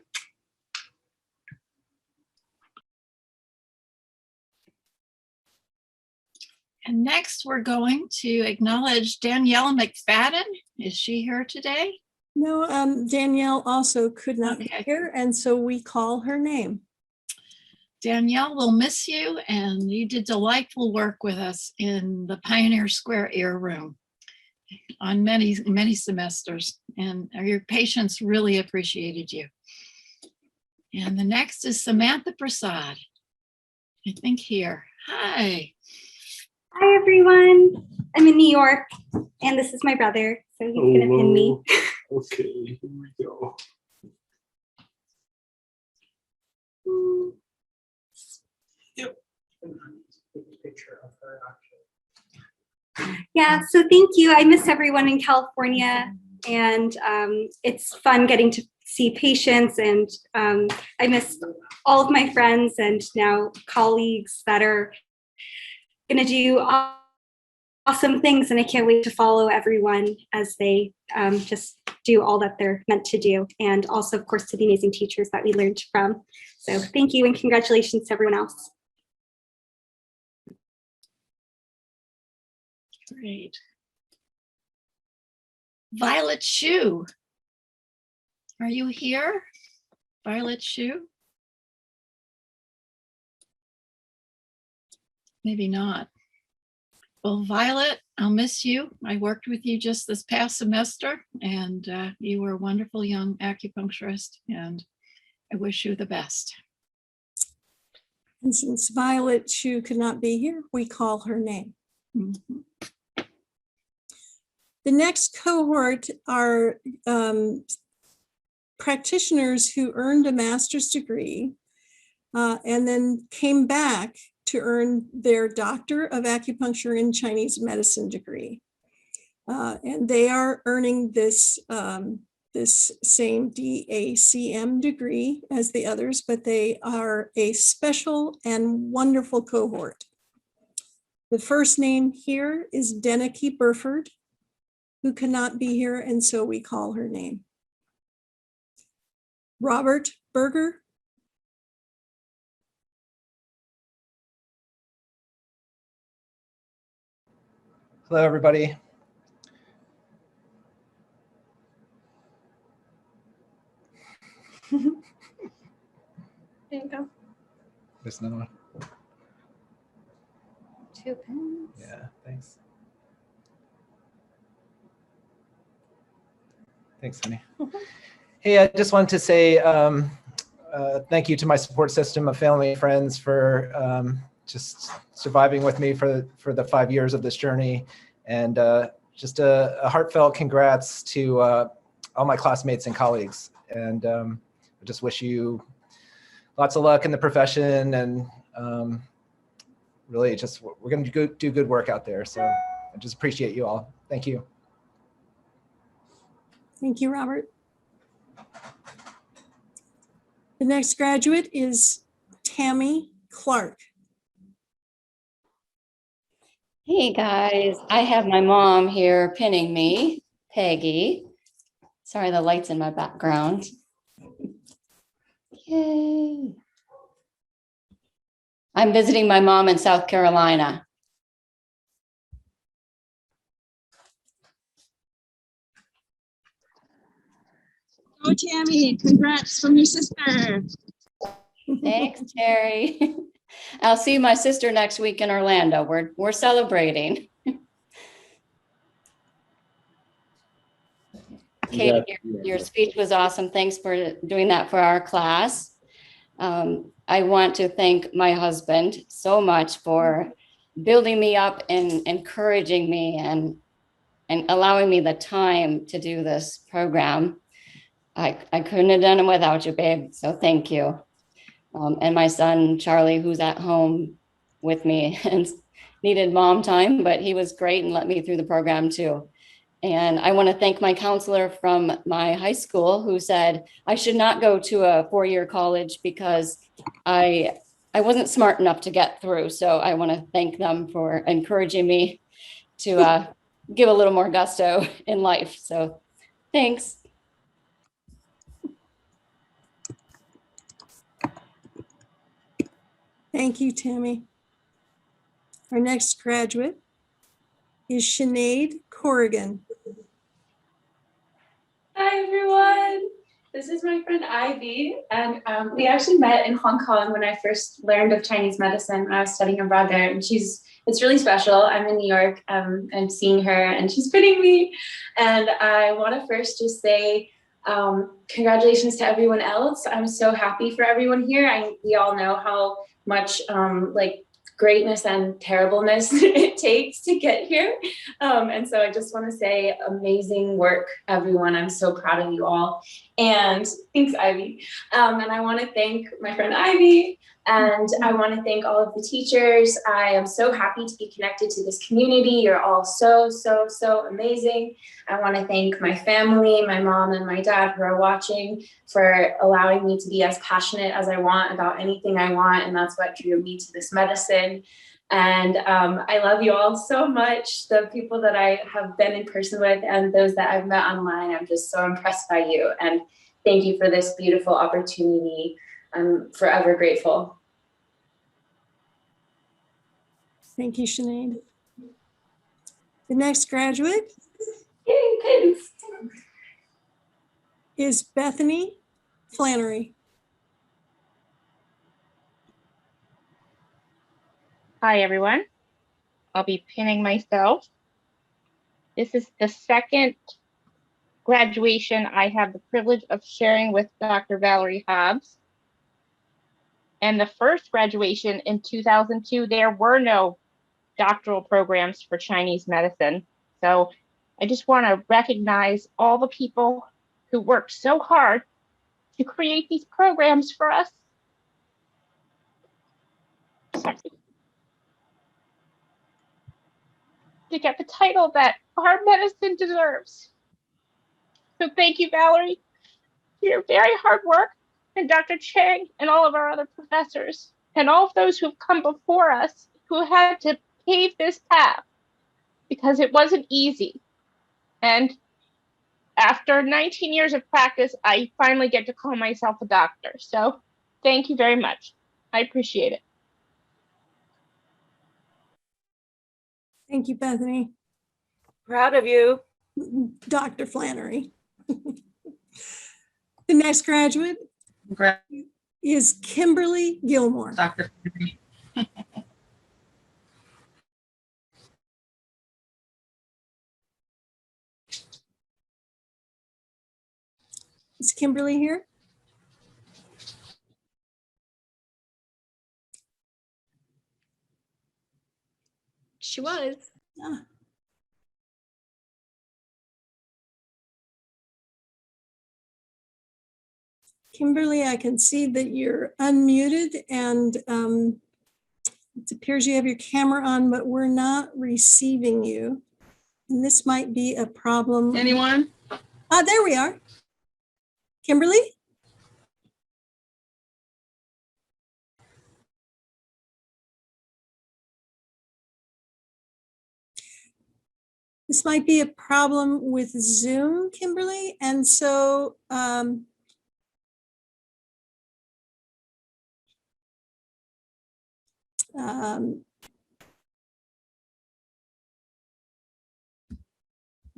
And next we're going to acknowledge Danielle McFadden. Is she here today? No, Danielle also could not be Okay. here, and so we call her name. Danielle, we'll miss you, and you did delightful work with us in the Pioneer Square Air Room on many semesters, and your patients really appreciated you. And the next is Samantha Prasad, I think here. Hi. Hi, everyone. I'm in New York, and this is my brother, so he's going to pin me. Okay, here we go. Yep. Picture of her. Yeah, so thank you. I miss everyone in California, and it's fun getting to see patients, and I miss all of my friends and now colleagues that are going to do awesome things, and I can't wait to follow everyone as they just do all that they're meant to do, and also, of course, to the amazing teachers that we learned from. So thank you, and congratulations to everyone else. Great. Violet Shu. Are you here? Violet Shu? Maybe not. Well, Violet, I'll miss you. I worked with you just this past semester, and you were a wonderful young acupuncturist, and I wish you the best. And since Violet Shu could not be here, we call her name. Mhm. The next cohort are practitioners who earned a master's degree and then came back to earn their Doctor of Acupuncture in Chinese Medicine degree. And they are earning this, this same DACM degree as the others, but they are a special and wonderful cohort. The first name here is Deneke Burford, who cannot be here, and so we call her name. Robert Berger. Hello, everybody. There you go. There's another one. 2 pins. Yeah, thanks. Thanks, honey. Hey, I just wanted to say thank you to my support system of family and friends for just surviving with me for the 5 years of this journey. And just a heartfelt congrats to all my classmates and colleagues. And I just wish you lots of luck in the profession, and really just, we're going to do good work out there. So I just appreciate you all. Thank you. Thank you, Robert. The next graduate is Tammy Clark. Hey guys, I have my mom here pinning me, Peggy. Sorry, the light's in my background. Yay. I'm visiting my mom in South Carolina. Oh, Tammy, congrats from your sister. Thanks, Terry. I'll see my sister next week in Orlando. We're celebrating. Kate, your speech was awesome. Thanks for doing that for our class. I want to thank my husband so much for building me up and encouraging me and allowing me the time to do this program. I couldn't have done it without you, babe. So thank you. And my son, Charlie, who's at home with me and needed mom time, but he was great and let me through the program too. And I want to thank my counselor from my high school who said I should not go to a four-year college because I wasn't smart enough to get through. So I want to thank them for encouraging me to give a little more gusto in life. So thanks. Thank you, Tammy. Our next graduate is Sinead Corrigan. Hi, everyone. This is my friend Ivy, and we actually met in Hong Kong when I first learned of Chinese medicine when I was studying abroad there, and it's really special. I'm in New York, I'm seeing her, and she's pinning me, and I want to first just say congratulations to everyone else. I'm so happy for everyone here. We all know how much like greatness and terribleness it takes to get here. And so I just want to say amazing work, everyone. I'm so proud of you all. And thanks, Ivy. And I want to thank my friend Ivy, and I want to thank all of the teachers. I am so happy to be connected to this community. You're all so, so, so amazing. I want to thank my family, my mom and my dad who are watching, for allowing me to be as passionate as I want about anything I want. And that's what drew me to this medicine. And I love you all so much. The people that I have been in person with and those that I've met online, I'm just so impressed by you. And thank you for this beautiful opportunity. I'm forever grateful. Thank you, Sinead. The next graduate is Bethany Flannery. Hi, everyone. I'll be pinning myself. This is the second graduation I have the privilege of sharing with Dr. Valerie Hobbs. And the first graduation in 2002, there were no doctoral programs for Chinese medicine. So I just want to recognize all the people who worked so hard to create these programs for us. To get the title that our medicine deserves. So thank you, Valerie, for your very hard work, and Dr. Chang and all of our other professors, and all of those who have come before us who had to pave this path, because it wasn't easy. And after 19 years of practice, I finally get to call myself a doctor. So thank you very much. I appreciate it. Thank you, Bethany. Proud of you. Dr. Flannery. The next graduate is Kimberly Gilmore. Dr. Flannery. Is Kimberly here? She was. Ah. Kimberly, I can see that you're unmuted, and it appears you have your camera on, but we're not receiving you. And this might be a problem. Anyone? Ah, there we are. Kimberly? This might be a problem with Zoom, Kimberly. And so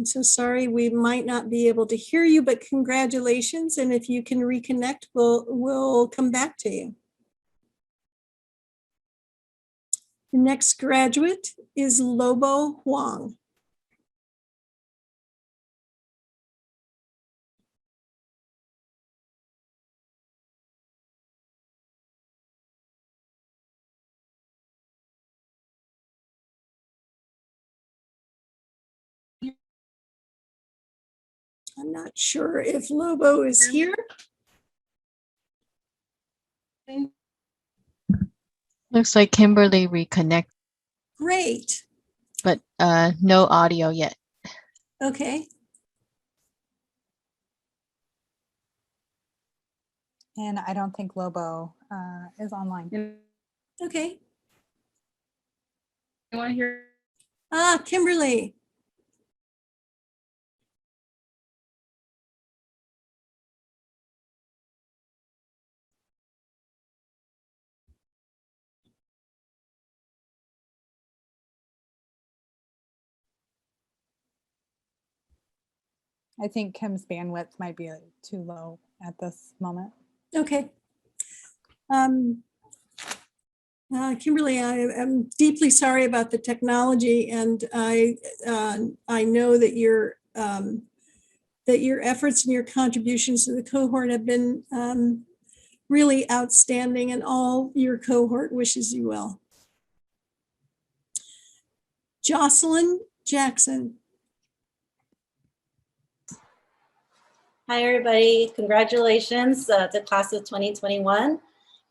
I'm so sorry we might not be able to hear you, but congratulations. And if you can reconnect, we'll come back to you. The next graduate is Lobo Huang. I'm not sure if Lobo is here. Looks like Kimberly reconnect, Great. but no audio yet. Okay. And I don't think Lobo is online. Okay. You want to hear? Kimberly. I think Kim's bandwidth might be too low at this moment. Okay. Kimberly, I am deeply sorry about the technology, and I know that your efforts and your contributions to the cohort have been really outstanding, and all your cohort wishes you well. Jocelyn Jackson. Hi, everybody. Congratulations to class of 2021.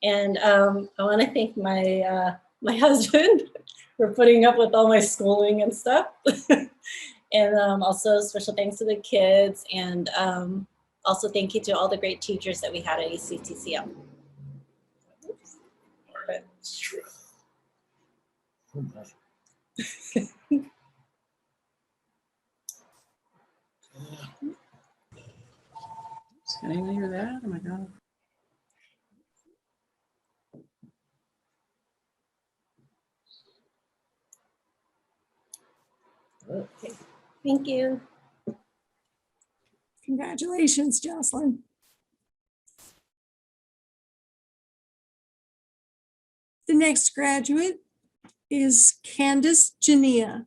And I want to thank my my husband for putting up with all my schooling and stuff. And also special thanks to the kids. And also thank you to all the great teachers that we had at ECTCM. Can anyone hear that? Oh my God. Okay. Thank you. Congratulations, Jocelyn. The next graduate is Candace Jania.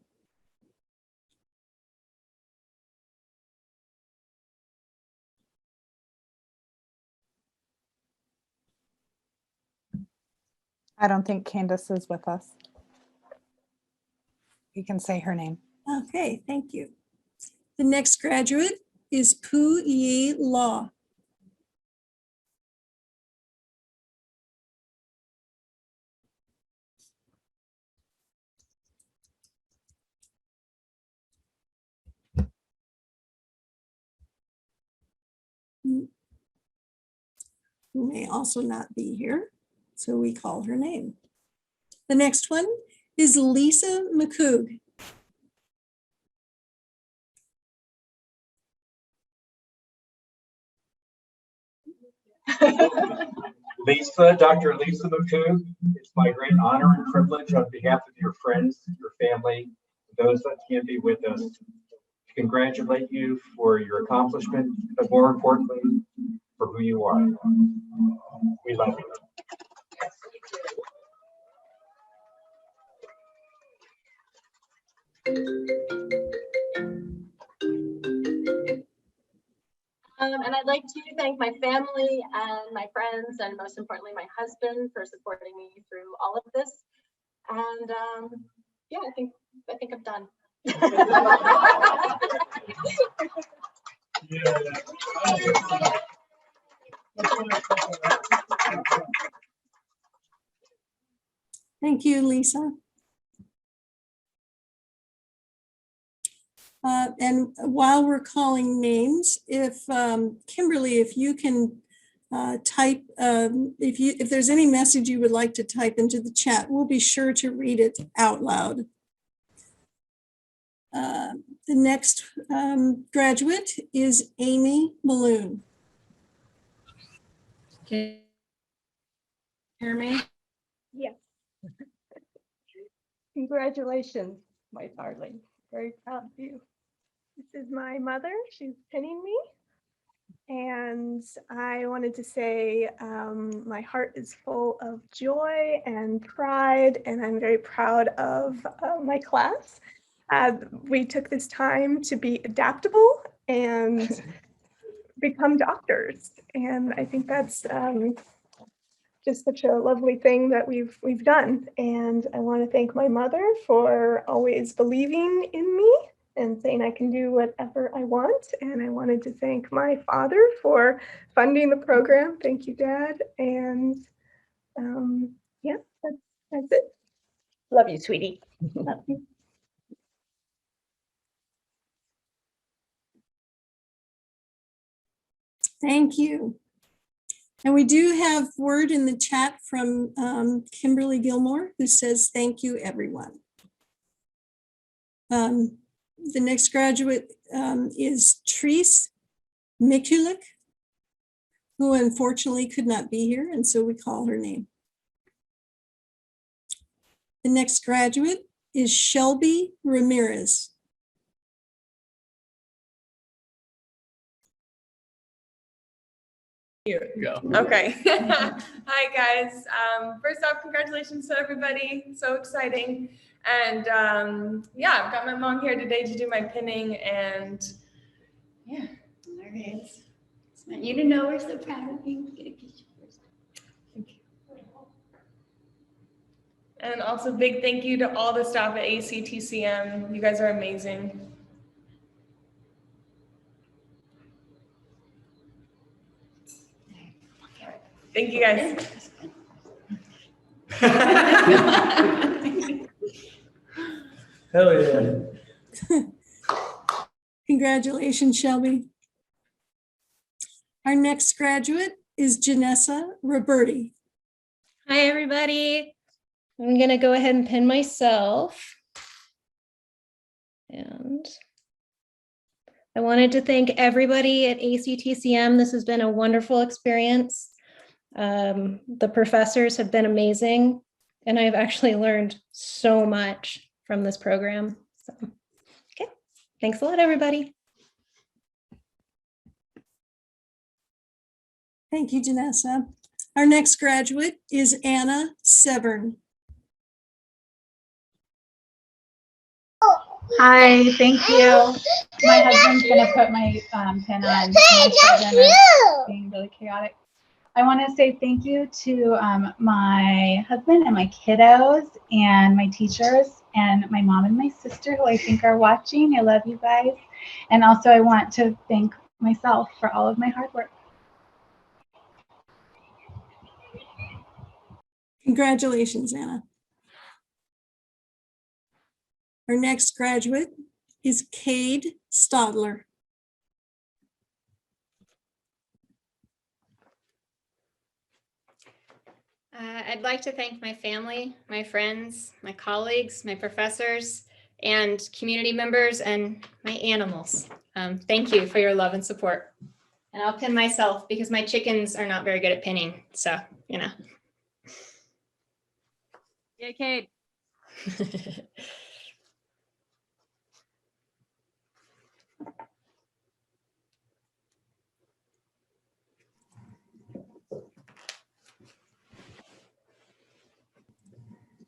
I don't think Candace is with us. You can say her name. Okay, thank you. The next graduate is Pu Yi Law. Who may also not be here, so we call her name. The next one is Lisa McCoog. Dr. Lisa McCoog, it's my great honor and privilege on behalf of your friends, your family, those that can't be with us, to congratulate you for your accomplishment, but more importantly, for who you are. We love you. And I'd like to thank my family and my friends, and most importantly, my husband for supporting me through all of this. And yeah, I think I'm done. Thank you, Lisa. And while we're calling names, if Kimberly, if you can type, if there's any message you would like to type into the chat, we'll be sure to read it out loud. The next graduate is Amy Maloon. Can you hear me? Yes. Congratulations, my darling. Very proud of you. This is my mother. She's pinning me. And I wanted to say my heart is full of joy and pride, and I'm very proud of my class. We took this time to be adaptable and become doctors. And I think that's just such a lovely thing that we've done. And I want to thank my mother for always believing in me and saying I can do whatever I want. And I wanted to thank my father for funding the program. Thank you, Dad. And yeah, that's it. Love you, sweetie. Love you. Thank you. And we do have word in the chat from Kimberly Gilmore, who says, thank you, everyone. The next graduate is Therese Mikulik, who unfortunately could not be here, and so we call her name. The next graduate is Shelby Ramirez. Here you go. Okay. Hi, guys. First off, congratulations to everybody. So exciting. And yeah, I've got my mom here today to do my pinning. And yeah, there it is. Just want you to know we're so proud of you. Get a picture first. Thank you. And also big thank you to all the staff at ACTCM. You guys are amazing. Thank you, guys. Hell yeah. Congratulations, Shelby. Our next graduate is Janessa Roberti. Hi, everybody. I'm going to go ahead and pin myself. And I wanted to thank everybody at ACTCM. This has been a wonderful experience. The professors have been amazing, and I've actually learned so much from this program. So, okay, thanks a lot, everybody. Thank you, Janessa. Our next graduate is Anna Severn. Hi, thank you. My husband's gonna put my pin on. My children are being really chaotic. I want to say thank you to my husband and my kiddos and my teachers and my mom and my sister, who I think are watching. I love you guys. And also I want to thank myself for all of my hard work. Congratulations, Anna. Our next graduate is Cade Stadler. I'd like to thank my family, my friends, my colleagues, my professors, and community members, and my animals. Thank you for your love and support. And I'll pin myself because my chickens are not very good at pinning. So, you know. Yeah, Cade.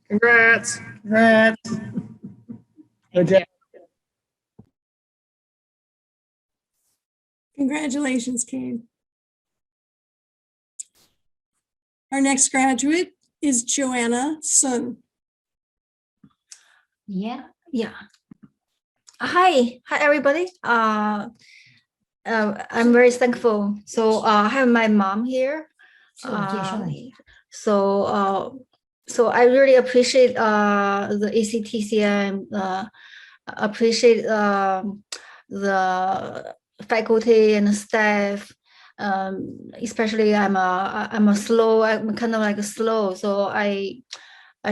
Congrats. Congrats. Good job. Congratulations, Cade. Our next graduate is Joanna Sun. Yeah. Hi, everybody. I'm very thankful. So I have my mom here. So I really appreciate the ACTCM, appreciate the faculty and the staff. Especially I'm kind of like slow, so I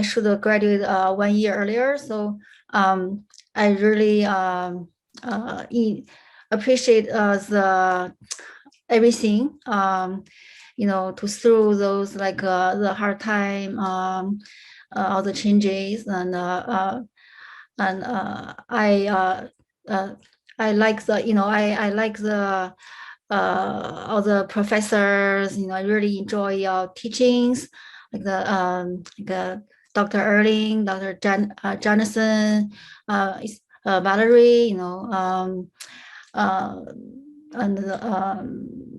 should have graduated 1 year earlier. So I really appreciate the everything. To through those like the hard time, all the changes, and I like the, I like the all the professors, I really enjoy your teachings, like Dr. Erling, Dr. Jonathan, Valerie, and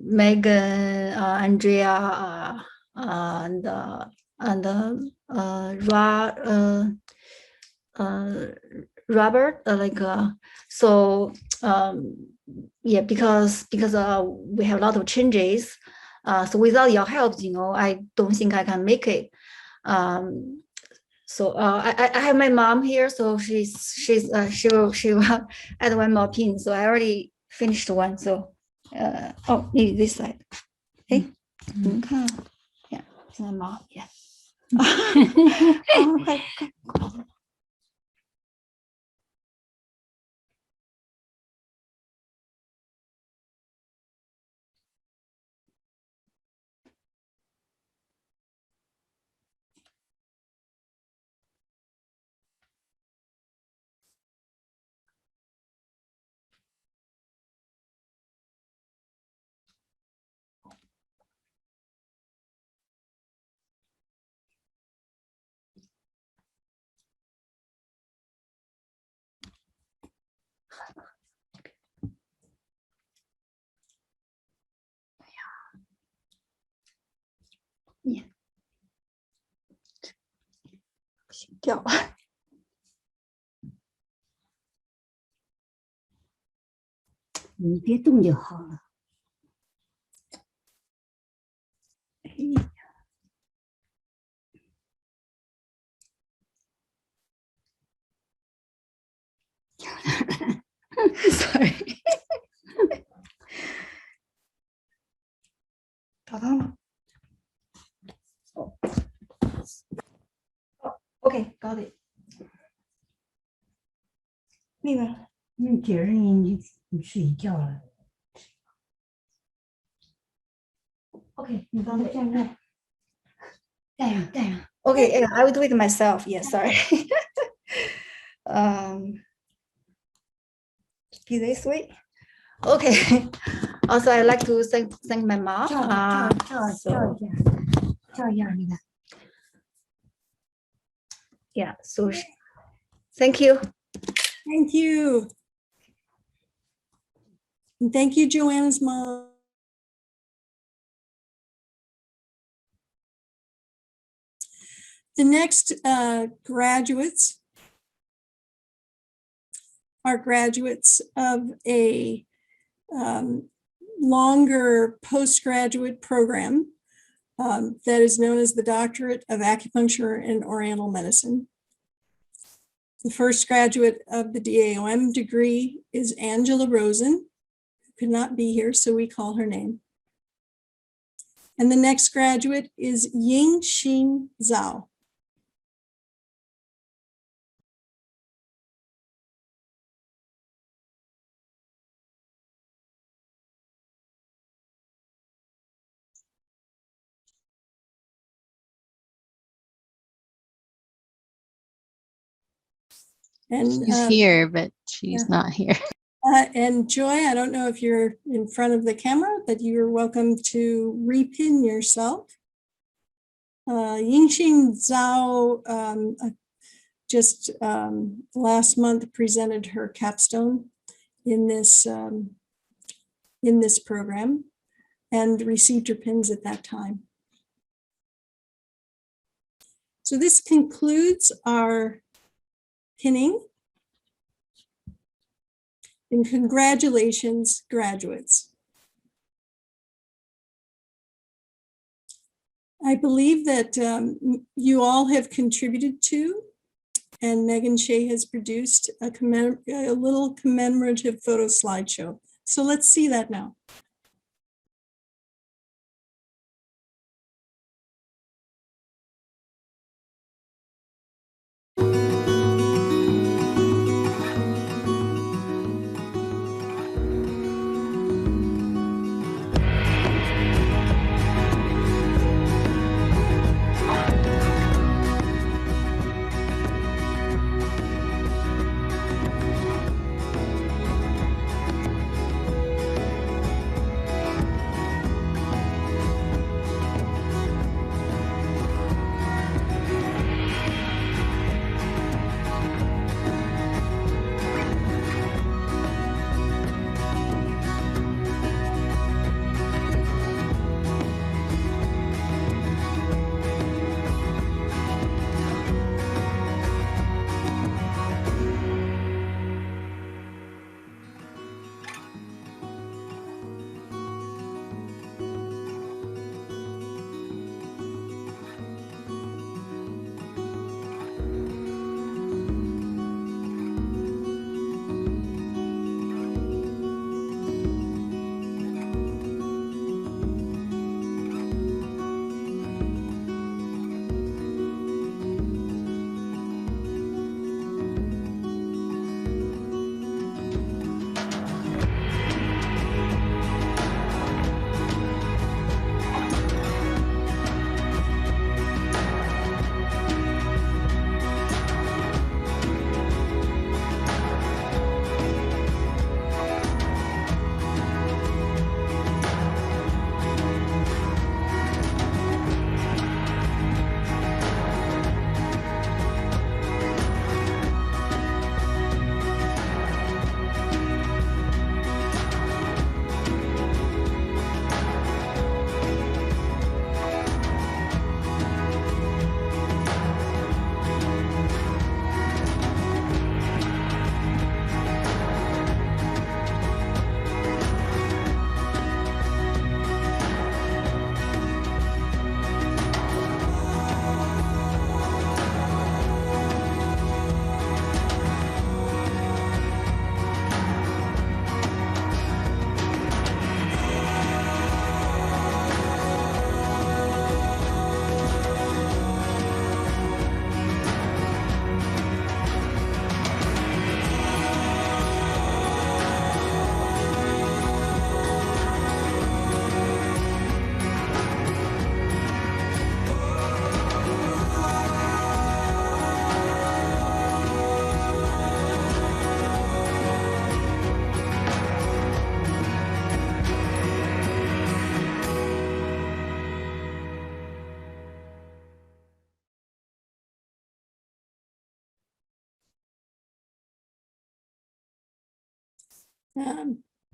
Megan, Andrea, and Robert, so yeah, because we have a lot of changes. So without your help, I don't think I can make it. So I have my mom here, so she will add one more pin. So I already finished one. So oh, maybe this side. Hey, 你看 ，yeah， 现在猫 ，yeah。哦，快。掉了。你别动就好了。Sorry 找到了。OK, got it. 那个，那姐儿你睡觉了。OK, you got it. 带上。 Okay, I will do it myself. Yeah, sorry. Be this way. Okay. Also, I like to thank my mom. 照一下那个。 Yeah, so thank you. Thank you. And thank you, Joanna's mom. The next graduates are graduates of a longer postgraduate program that is known as the Doctorate of Acupuncture and Oriental Medicine. The first graduate of the DAOM degree is Angela Rosen, who could not be here, so we call her name. And the next graduate is Yingxin Zhao. And She's here, but she's yeah. not here. And Joy, I don't know if you're in front of the camera, but you're welcome to repin yourself. Yingxin Zhao just last month presented her capstone in this program and received her pins at that time. So this concludes our pinning. And congratulations, graduates. I believe that you all have contributed to, and Megan Shea has produced a little commemorative photo slideshow. So let's see that now.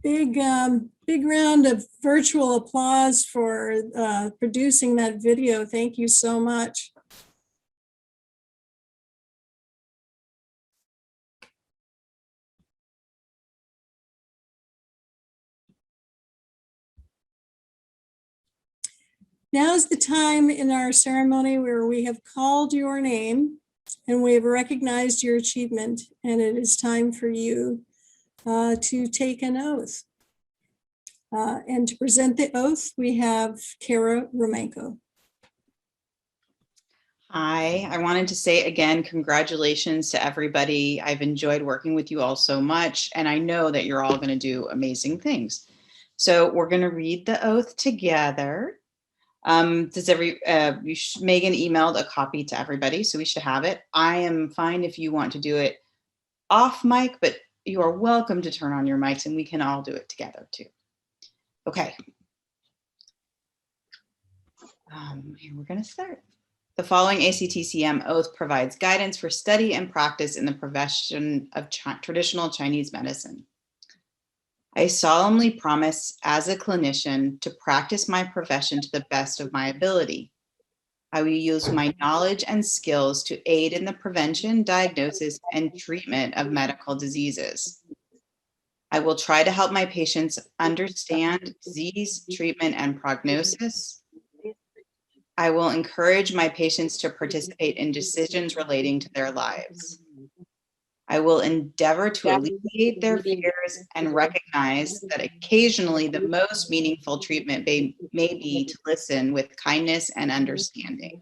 Big round of virtual applause for producing that video. Thank you so much. Now is the time in our ceremony where we have called your name and we have recognized your achievement, and it is time for you to take an oath. And to present the oath, we have Kara Romanko. Hi, I wanted to say again, congratulations to everybody. I've enjoyed working with you all so much, and I know that you're all going to do amazing things. So we're going to read the oath together. Megan emailed a copy to everybody, so we should have it. I am fine if you want to do it off mic, but you are welcome to turn on your mics and we can all do it together too. Okay. Here we're going to start. The following ACTCM oath provides guidance for study and practice in the profession of traditional Chinese medicine. I solemnly promise as a clinician to practice my profession to the best of my ability. I will use my knowledge and skills to aid in the prevention, diagnosis, and treatment of medical diseases. I will try to help my patients understand disease, treatment, and prognosis. I will encourage my patients to participate in decisions relating to their lives. I will endeavor to alleviate their fears and recognize that occasionally the most meaningful treatment may be to listen with kindness and understanding.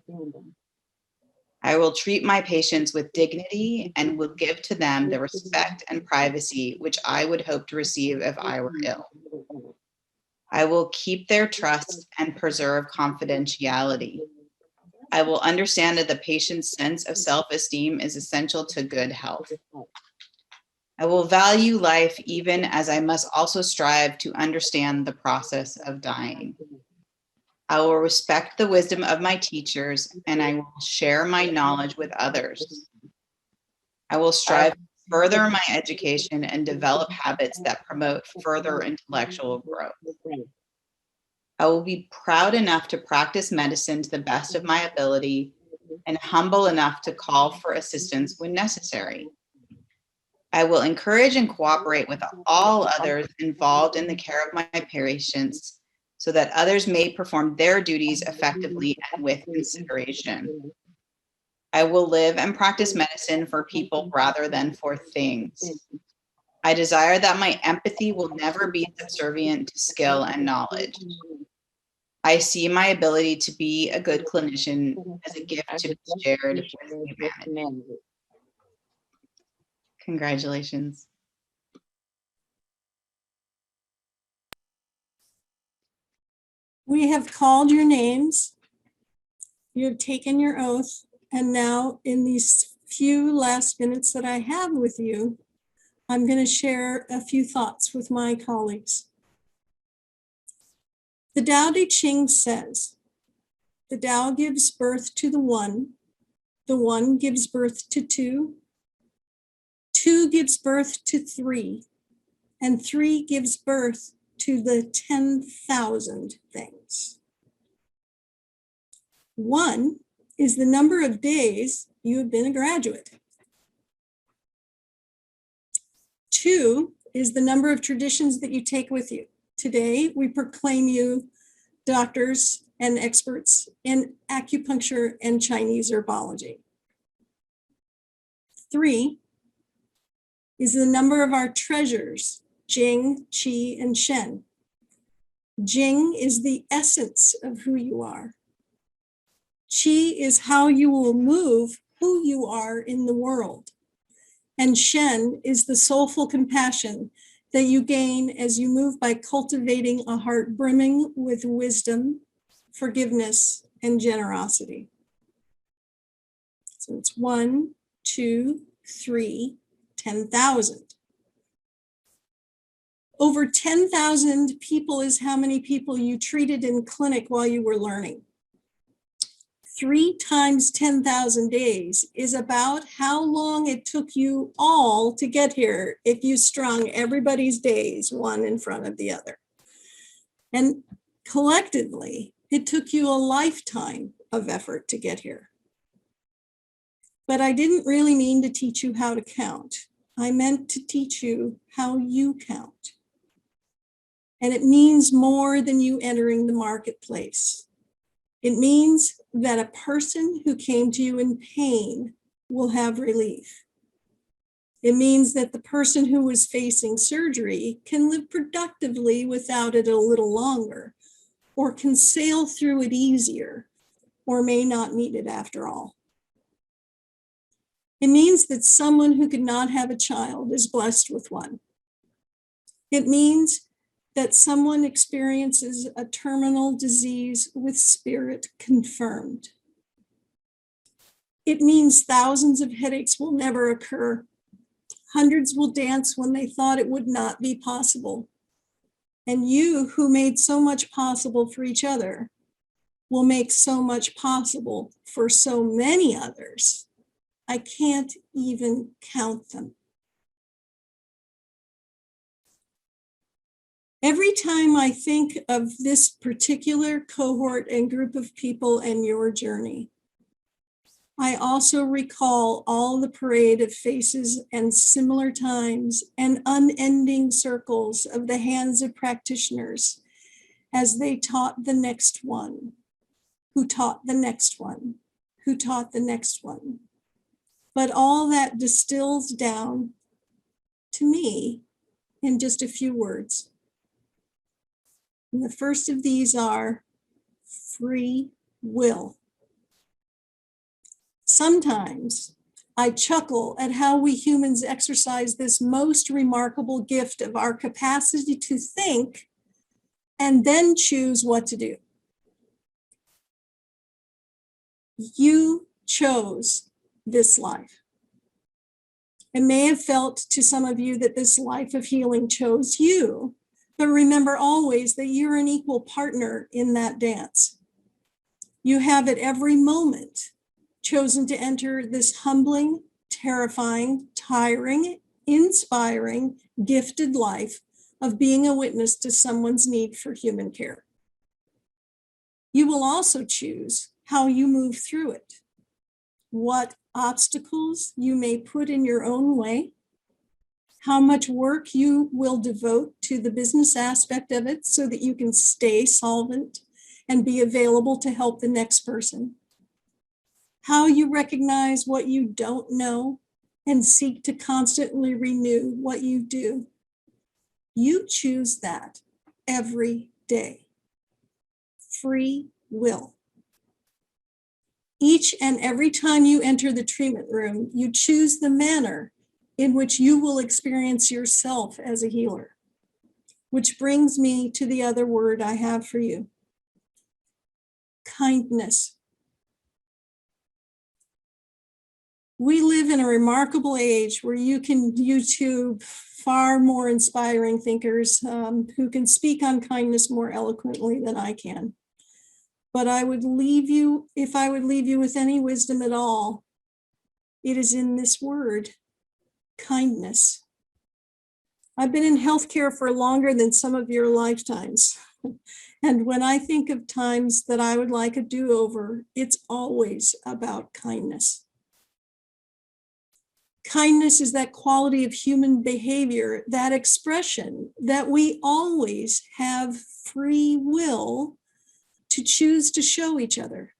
I will treat my patients with dignity and will give to them the respect and privacy which I would hope to receive if I were ill. I will keep their trust and preserve confidentiality. I will understand that the patient's sense of self-esteem is essential to good health. I will value life even as I must also strive to understand the process of dying. I will respect the wisdom of my teachers and I will share my knowledge with others. I will strive to further my education and develop habits that promote further intellectual growth. I will be proud enough to practice medicine to the best of my ability and humble enough to call for assistance when necessary. I will encourage and cooperate with all others involved in the care of my patients so that others may perform their duties effectively and with consideration. I will live and practice medicine for people rather than for things. I desire that my empathy will never be subservient to skill and knowledge. I see my ability to be a good clinician as a gift to be shared with humanity. Congratulations. We have called your names. You have taken your oath. And now in these few last minutes that I have with you, I'm going to share a few thoughts with my colleagues. The Tao Te Ching says, the Tao gives birth to the one gives birth to two gives birth to three, and three gives birth to the 10,000 things. One is the number of days you have been a graduate. Two is the number of traditions that you take with you. Today, we proclaim you doctors and experts in acupuncture and Chinese herbology. Three is the number of our treasures, Jing, Qi, and Shen. Jing is the essence of who you are. Qi is how you will move who you are in the world. And Shen is the soulful compassion that you gain as you move by cultivating a heart brimming with wisdom, forgiveness, and generosity. So it's 1, 2, 3, 10,000. Over 10,000 people is how many people you treated in clinic while you were learning. 3 times 10,000 days is about how long it took you all to get here if you strung everybody's days one in front of the other. And collectively, it took you a lifetime of effort to get here. But I didn't really mean to teach you how to count. I meant to teach you how you count. And it means more than you entering the marketplace. It means that a person who came to you in pain will have relief. It means that the person who was facing surgery can live productively without it a little longer, or can sail through it easier, or may not need it after all. It means that someone who could not have a child is blessed with one. It means that someone experiences a terminal disease with spirit confirmed. It means thousands of headaches will never occur. Hundreds will dance when they thought it would not be possible. And you, who made so much possible for each other, will make so much possible for so many others. I can't even count them. Every time I think of this particular cohort and group of people and your journey, I also recall all the parade of faces and similar times and unending circles of the hands of practitioners as they taught the next one, who taught the next one, who taught the next one. But all that distills down to me in just a few words. And the first of these are free will. Sometimes I chuckle at how we humans exercise this most remarkable gift of our capacity to think and then choose what to do. You chose this life. It may have felt to some of you that this life of healing chose you, but remember always that you're an equal partner in that dance. You have at every moment chosen to enter this humbling, terrifying, tiring, inspiring, gifted life of being a witness to someone's need for human care. You will also choose how you move through it, what obstacles you may put in your own way, how much work you will devote to the business aspect of it so that you can stay solvent and be available to help the next person, how you recognize what you don't know and seek to constantly renew what you do. You choose that every day. Free will. Each and every time you enter the treatment room, you choose the manner in which you will experience yourself as a healer. Which brings me to the other word I have for you. Kindness. We live in a remarkable age where you can YouTube far more inspiring thinkers who can speak on kindness more eloquently than I can. But I would leave you, if I would leave you with any wisdom at all, it is in this word, kindness. I've been in healthcare for longer than some of your lifetimes. And when I think of times that I would like a do-over, it's always about kindness. Kindness is that quality of human behavior, that expression that we always have free will to choose to show each other.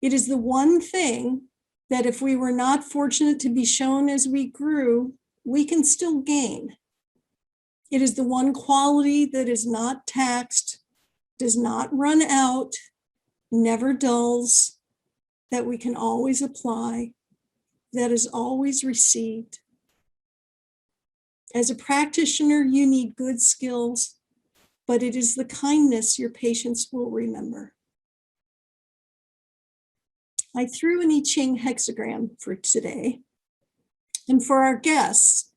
It is the one thing that if we were not fortunate to be shown as we grew, we can still gain. It is the one quality that is not taxed, does not run out, never dulls, that we can always apply, that is always received. As a practitioner, you need good skills, but it is the kindness your patients will remember. I threw an I Ching hexagram for today. And for our guests,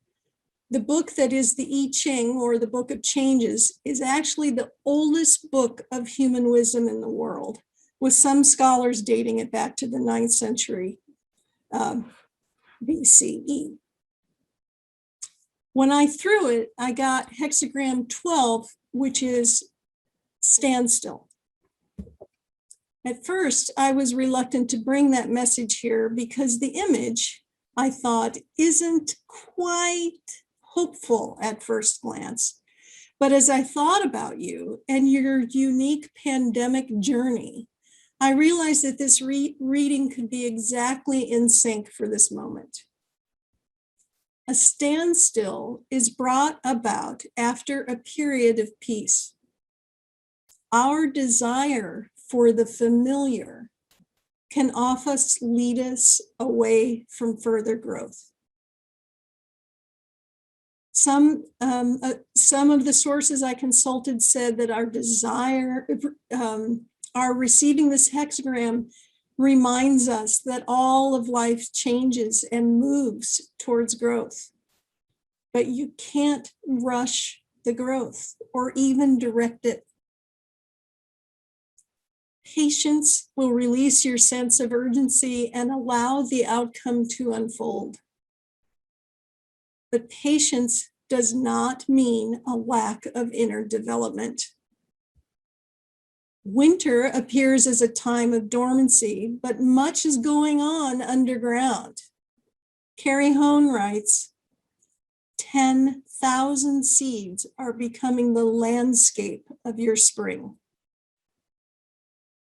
the book that is the I Ching, or the Book of Changes, is actually the oldest book of human wisdom in the world. with some scholars dating it back to the 9th century BCE. When I threw it, I got hexagram 12, which is standstill. At first, I was reluctant to bring that message here because the image, I thought, isn't quite hopeful at first glance. But as I thought about you and your unique pandemic journey, I realized that this reading could be exactly in sync for this moment. A standstill is brought about after a period of peace. Our desire for the familiar can often lead us away from further growth. Some of the sources I consulted said that our desire, our receiving this hexagram reminds us that all of life changes and moves towards growth. But you can't rush the growth or even direct it. Patience will release your sense of urgency and allow the outcome to unfold. But patience does not mean a lack of inner development. Winter appears as a time of dormancy, but much is going on underground. Carrie Hone writes, 10,000 seeds are becoming the landscape of your spring.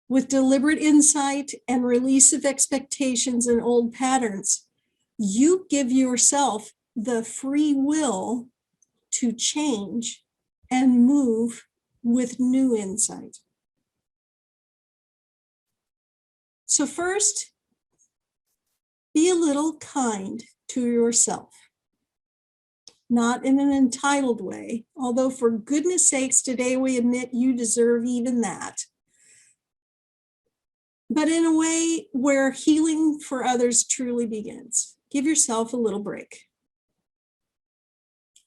With deliberate insight and release of expectations and old patterns, you give yourself the free will to change and move with new insight. So first, be a little kind to yourself. Not in an entitled way, although for goodness sakes, today we admit you deserve even that. But in a way where healing for others truly begins. Give yourself a little break.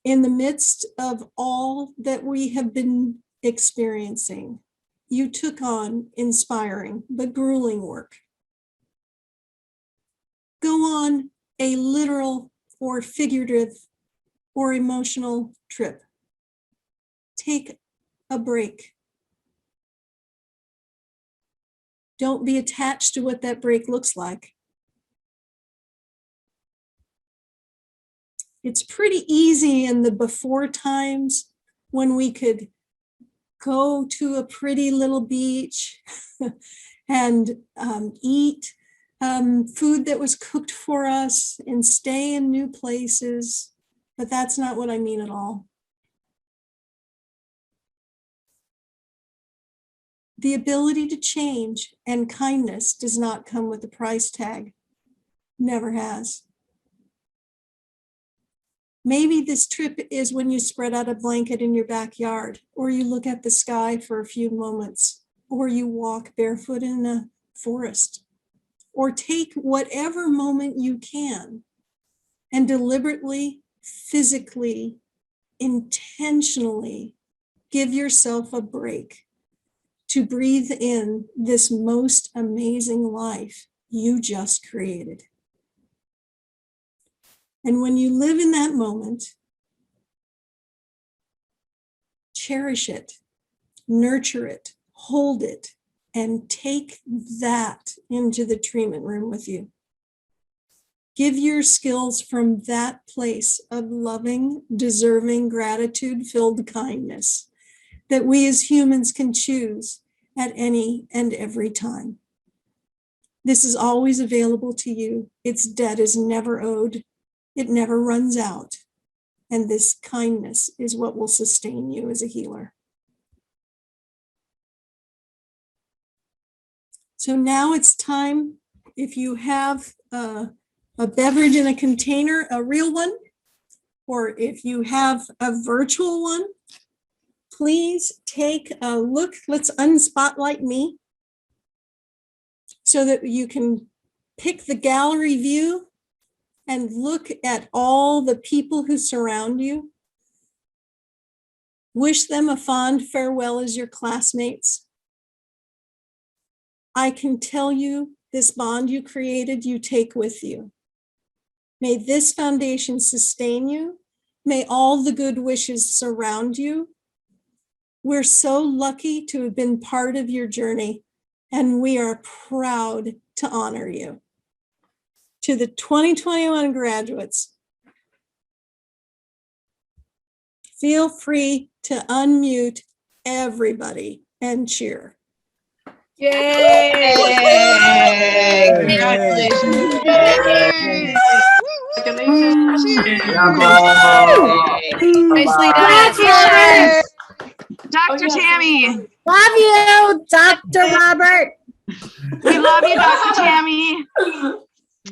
In the midst of all that we have been experiencing, you took on inspiring but grueling work. Go on a literal or figurative or emotional trip. Take a break. Don't be attached to what that break looks like. It's pretty easy in the before times when we could go to a pretty little beach and eat food that was cooked for us and stay in new places, but that's not what I mean at all. The ability to change and kindness does not come with a price tag. Never has. Maybe this trip is when you spread out a blanket in your backyard, or you look at the sky for a few moments, or you walk barefoot in a forest, or take whatever moment you can and deliberately, physically, intentionally give yourself a break to breathe in this most amazing life you just created. And when you live in that moment, cherish it, nurture it, hold it, and take that into the treatment room with you. Give your skills from that place of loving, deserving, gratitude-filled kindness that we as humans can choose at any and every time. This is always available to you. Its debt is never owed. It never runs out. And this kindness is what will sustain you as a healer. So now it's time, if you have a beverage in a container, a real one, or if you have a virtual one, please take a look. Let's unspotlight me so that you can pick the gallery view and look at all the people who surround you. Wish them a fond farewell as your classmates. I can tell you this bond you created, you take with you. May this foundation sustain you. May all the good wishes surround you. We're so lucky to have been part of your journey, and we are proud to honor you. To the 2021 graduates, feel free to unmute everybody and cheer. Yay! Congratulations. Nicely done. Dr. Tammy. Love you, Dr. Robert. We love you, Dr. Tammy.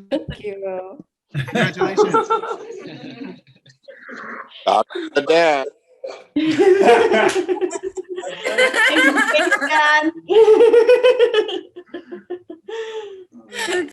Thank you. Congratulations. Dr. Dan. Thanks, Dan.